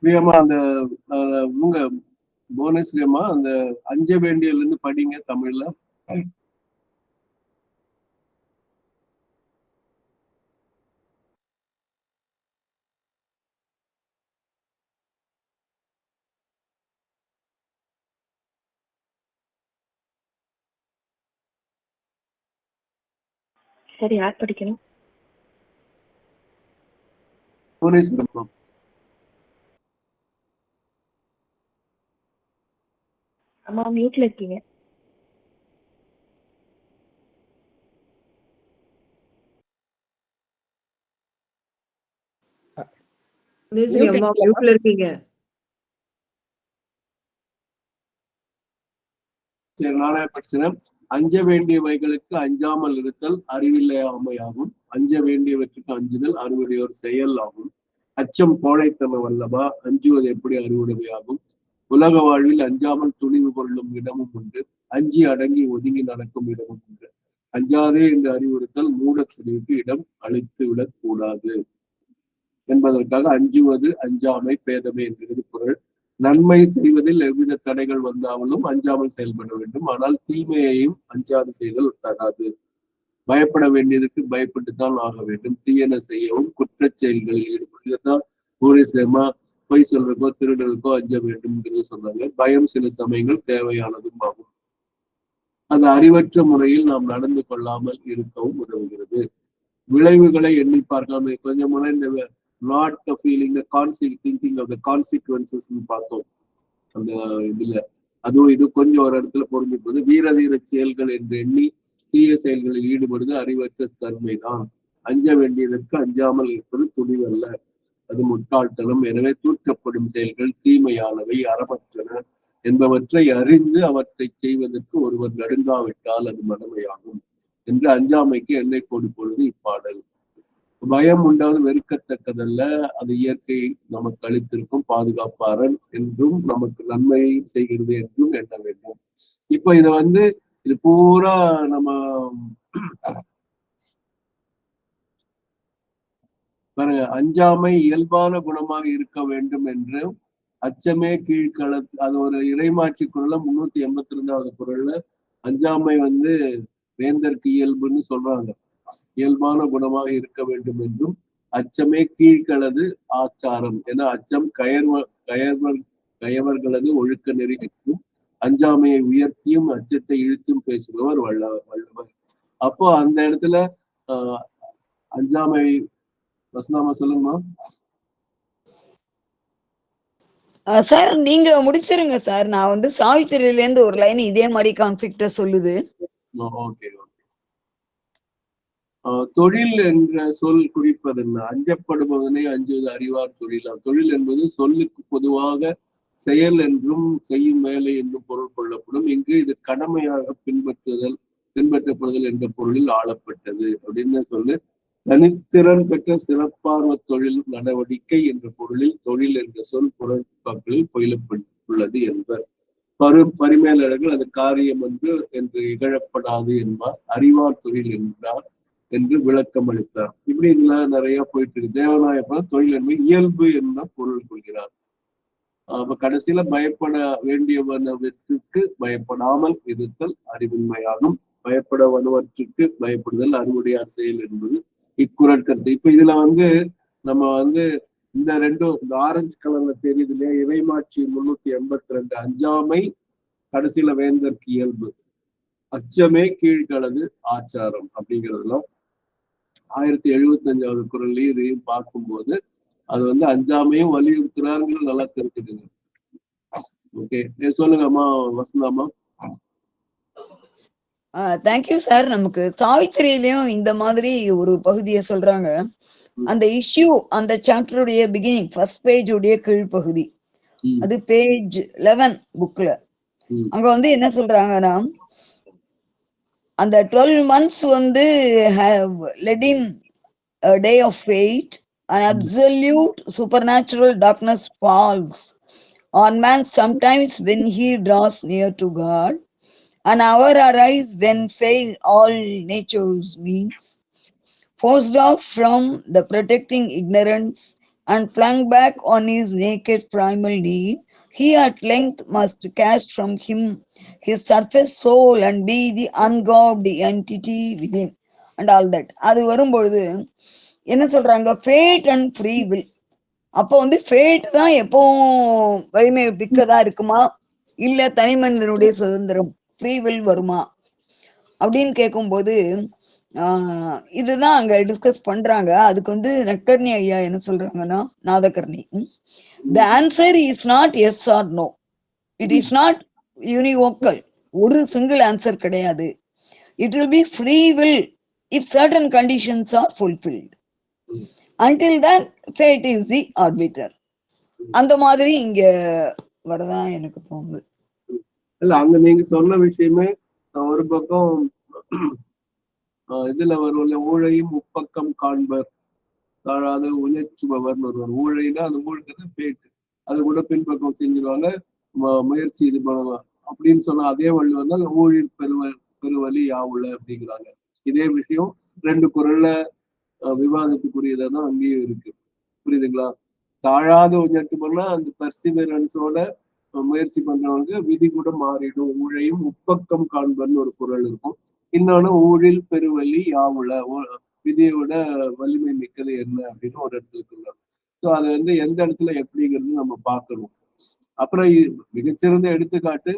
A: பிரியமா அந்த உங்க புவனேஸ்வரியம்மா அந்த அஞ்ச வேண்டியதுல இருந்து படிங்க தமிழ்ல.
F: சரி, யார் படிக்கணும்?
A: புவனேஸ்வரியம்மா.
F: அம்மா மியூட்ல இருக்கீங்க.
E: அம்மா மியூட்ல இருக்கீங்க.
A: சரி, நானே படிச்சேன். அஞ்ச வேண்டியவைகளுக்கு அஞ்சாமல் இருத்தல் அறிவில்லையாமையாகும். அஞ்ச வேண்டியவற்றுக்கு அஞ்சுதல் அறிவுடையோர் செயல் ஆகும். அச்சம் கோழைத்தனம் அல்லவா, அஞ்சுவது எப்படி அறிவுடைமையாகும். உலக வாழ்வில் அஞ்சாமல் துணிவு கொள்ளும் இடமும் உண்டு, அஞ்சி அடங்கி ஒதுங்கி நடக்கும் இடமும் உண்டு. அஞ்சாதே என்று அறிவுறுத்தல் மூட துணிவுக்கு இடம் அளித்து விடக் கூடாது என்பதற்காக அஞ்சுவது அஞ்சாமை பேதமை என்கிறது பொருள். நன்மை செய்வதில் எவ்வித தடைகள் வந்தாலும் அஞ்சாமல் செயல்பட வேண்டும். ஆனால் தீமையையும் அஞ்சாது செய்தல் தகாது. பயப்பட வேண்டியதுக்கு பயப்பட்டுத்தான் ஆக வேண்டும். தீயன செய்யவும் குற்றச் செயல்களில் ஈடுபடுவதுதான் பூரிசமா பொய் சொல்றதுக்கோ திருடுறதுக்கோ அஞ்ச வேண்டும் சொன்னாங்க. பயம் சில சமயங்கள் தேவையானதும் ஆகும். அது அறிவற்ற முறையில் நாம் நடந்து கொள்ளாமல் இருக்கவும் உதவுகிறது. விளைவுகளை எண்ணி பார்க்காம கொஞ்சம் முறை இந்த not feeling thinking of the consequences பார்த்தோம் அந்த இதுல. அதுவும் இது கொஞ்சம் ஒரு இடத்துல பொருந்திப்பது. வீர தீர செயல்கள் என்று எண்ணி தீய செயல்களில் ஈடுபடுவது அறிவற்ற தன்மைதான். அஞ்ச வேண்டியதற்கு அஞ்சாமல் இருப்பது துணிவல்ல, அது முட்டாள்தனம். எனவே தூற்றப்படும் செயல்கள் தீமையானவை, அறமற்றன என்பவற்றை அறிந்து அவற்றை செய்வதற்கு ஒருவர் நடுங்காவிட்டால் அது மடமையாகும் என்று அஞ்சாமைக்கு எண்ணெய் கொடுப்பொழுது இப்பாடல். பயம் உண்டாவது வெறுக்கத்தக்கதல்ல, அது இயற்கை நமக்கு அளித்திருக்கும் பாதுகாப்பாரன் என்றும் நமக்கு நன்மையை செய்கிறது என்றும் எண்ண வேண்டும். இப்ப இது பூரா நம்ம பாருங்க, அஞ்சாமை இயல்பான குணமாக இருக்க வேண்டும் என்றும் அச்சமே கீழ்கள, அது ஒரு இறைமாட்சி குரல்ல 382வது குரல்ல அஞ்சாமை வேந்தற்கு இயல்புன்னு சொல்றாங்க. இயல்பான குணமாக இருக்க வேண்டும் என்றும் அச்சமே கீழ்களது ஆச்சாரம் என அச்சம் கயவர்களது ஒழுக்க நெறி நிற்கும். அஞ்சாமையை உயர்த்தியும் அச்சத்தை இழுத்தும் பேசுபவர் வல்லவர். அப்போ அந்த இடத்துல அஞ்சாமை வசனாமா சொல்லுங்கம்மா.
G: சார் நீங்க முடிச்சிருங்க சார். நான் சாவித்திரியில இருந்து ஒரு லைன் இதே மாதிரி கான்ஃபிளிக்ட சொல்லுது.
A: ஓகே. தொழில் என்ற சொல் குறிப்பது என்ன? அஞ்சப்படுவதனை அஞ்சுவது அறிவார் தொழில். தொழில் என்பது சொல்லுக்கு பொதுவாக செயல் என்றும் செய்யும் வேலை என்றும் பொருள் கொள்ளப்படும். இங்கு இது கடமையாக பின்பற்றப்படுதல் என்ற பொருளில் ஆளப்பட்டது அப்படின்னு சொல்லு. தனித்திறன் பெற்ற சிறப்பார்வ தொழில் நடவடிக்கை என்ற பொருளில் தொழில் என்ற சொல் பொருட்பாக்களில் பயிலப்பட்டுள்ளது என்பர். பரிமேலழகர் அது காரியம் என்று இகழப்படாது என்பார். அறிவார் தொழில் என்றார் என்று விளக்கம் அளித்தார். இப்படி இதுல நிறைய போயிட்டு இருக்கு. தேவநாயகர் தொழில் என்பது இயல்பு என்ன பொருள் கொள்கிறார். அப்ப கடைசியில பயப்பட வேண்டியவனவற்றுக்கு பயப்படாமல் இருத்தல் அறிவின்மையாகும். பயப்பட வனுவற்றுக்கு பயப்படுதல் அறிவுடையார் செயல் என்பது இக்குறள் கருத்து. இப்ப இதுல நம்ம இந்த ரெண்டும் இந்த ஆரஞ்சு கலர்ல தெரியுது இல்லையா, இறைமாட்சி 382 அஞ்சாமை கடைசியில வேந்தற்கு இயல்பு, அச்சமே கீழ்களது ஆச்சாரம் அப்படிங்கிறதுலாம் 1075வது குறள்லயும் இதையும் பார்க்கும்போது அது அஞ்சாமையும் வலியுறுத்துறாருங்கிறது நல்லா தெரிஞ்சுக்குங்க. ஓகே, சொல்லுங்கம்மா வசந்தாம்மா.
G: Thank you sir. நமக்கு சாவித்திரியிலயும் இந்த மாதிரி ஒரு பகுதியை சொல்றாங்க. அந்த இஷ்யூ அந்த சாப்டருடைய பிகினிங் ஃபர்ஸ்ட் பேஜ் உடைய கீழ்பகுதி, அது பேஜ் 11 புக்ல. அங்க என்ன சொல்றாங்கன்னா, அந்த 12 months have led in a day of fate, an absolute supernatural darkness falls on man sometimes when he draws near to God. An hour arrives when fail all nature's means, forced off from the protecting ignorance and flung back on his naked primal need, he at length must cast from him his surface soul and be the ungarbed entity within and all that. அது வரும்பொழுது என்ன சொல்றாங்க, ஃபேட் அண்ட் ஃப்ரீ வில். அப்போ ஃபேட் தான் எப்பவும் வலிமை பிக்கதா இருக்குமா, இல்ல தனி மனிதனுடைய சுதந்திரம் ஃப்ரீ வில் வருமா அப்படின்னு கேட்கும்போது இதுதான் அங்க டிஸ்கஸ் பண்றாங்க. அதுக்கு நட்கர்ணி ஐயா என்ன சொல்றாங்கன்னா, நாதகர்ணி, the answer is not yes or no. It is not யூனிவோக்கல், ஒரு சிங்கிள் ஆன்சர் கிடையாது. It will be free will if certain conditions are fulfilled. Until then, fate is the arbiter. அந்த மாதிரி இங்க வரதான் எனக்கு தோணுது.
A: இல்ல அங்க நீங்க சொன்ன விஷயமே ஒரு பக்கம் இதுல வரும்ல, ஊழையும் முப்பக்கம் காண்பர் தாழாத உயர்ச்சுபவர்னு வருவார். ஊழைனா அந்த ஊழுங்கிறது பேட்டு, அது கூட பின்பக்கம் செஞ்சிருவாங்க, முயற்சி இது பண்ணுவாங்க அப்படின்னு சொன்னா அதே வழி வந்தா ஊழில் பெருவழி யாவுல அப்படிங்கிறாங்க. இதே விஷயம் 2 குறள்ல விவாதத்துக்குரியதான் அங்கேயும் இருக்கு. புரியுதுங்களா? தாழாத உயர்த்து பண்ணா அந்த பர்சிவரன்ஸோட முயற்சி பண்றவங்க விதி கூட மாறிடும். ஊழையும் முப்பக்கம் காண்பர்னு ஒரு குறள் இருக்கும். இன்னொன்னு ஊழில் பெருவழி யாவுல, விதியோட வலிமை மிக்கது என்ன அப்படின்னு ஒரு இடத்துல சொல்றாங்க. ஸோ அது எந்த இடத்துல எப்படிங்கிறது நம்ம பார்க்கணும். அப்புறம் மிகச்சிறந்த எடுத்துக்காட்டு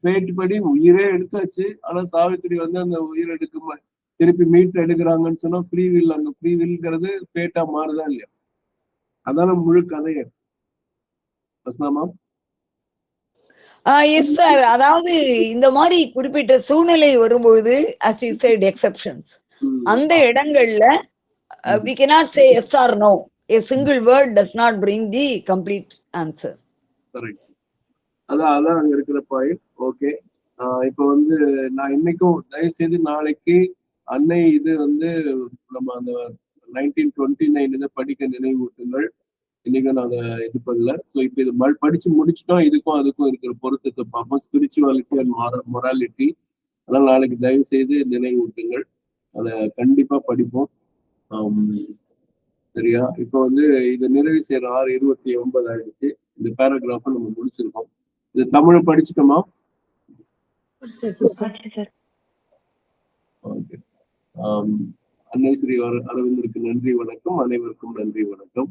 A: ஃபேட் படி உயிரே எடுத்தாச்சு, ஆனா சாவித்திரி அந்த உயிர் எடுக்க திருப்பி மீட் எடுக்கிறாங்கன்னு சொன்னா ஃப்ரீ வில், அந்த ஃப்ரீ வில்ங்கிறது ஃபேட்டா மாறுதா இல்லையா? அதான முழு கதையே. Ma'am
G: yes sir. அதாவது இந்த மாதிரி குறிப்பிட்ட சூழ்நிலை வரும்போது as you said exceptions, அந்த இடங்கள்ல we cannot say yes or no. A single word does not bring the complete answer.
A: Correct. அதான் அங்க இருக்கிற பாயிண்ட். ஓகே, இப்போ நான் இன்னைக்கும் தயவு செய்து நாளைக்கு அன்னை இது நம்ம அந்த 1929 இதை படிக்க நினைவூட்டுங்கள். இன்னைக்கு நான் அதை இது பண்ணல. ஸோ இப்போ இது படிச்சு முடிச்சுட்டோம். இதுக்கும் அதுக்கும் இருக்கிற பொருத்தத்தை பார்ப்போம், ஸ்பிரிச்சுவாலிட்டி அண்ட் மொராலிட்டி. அதனால நாளைக்கு தயவு செய்து நினைவூட்டுங்கள், அதை கண்டிப்பா படிப்போம். சரியா? இப்போ இதை நிறைவு செய்யற 6:29 ஆயிடுச்சு. இந்த பேராகிராஃபை நம்ம முடிச்சிருக்கோம். இது தமிழ் படிச்சுட்டோமா? ஓகே. அன்னை ஸ்ரீ அரவிந்தருக்கு நன்றி, வணக்கம். அனைவருக்கும் நன்றி, வணக்கம்.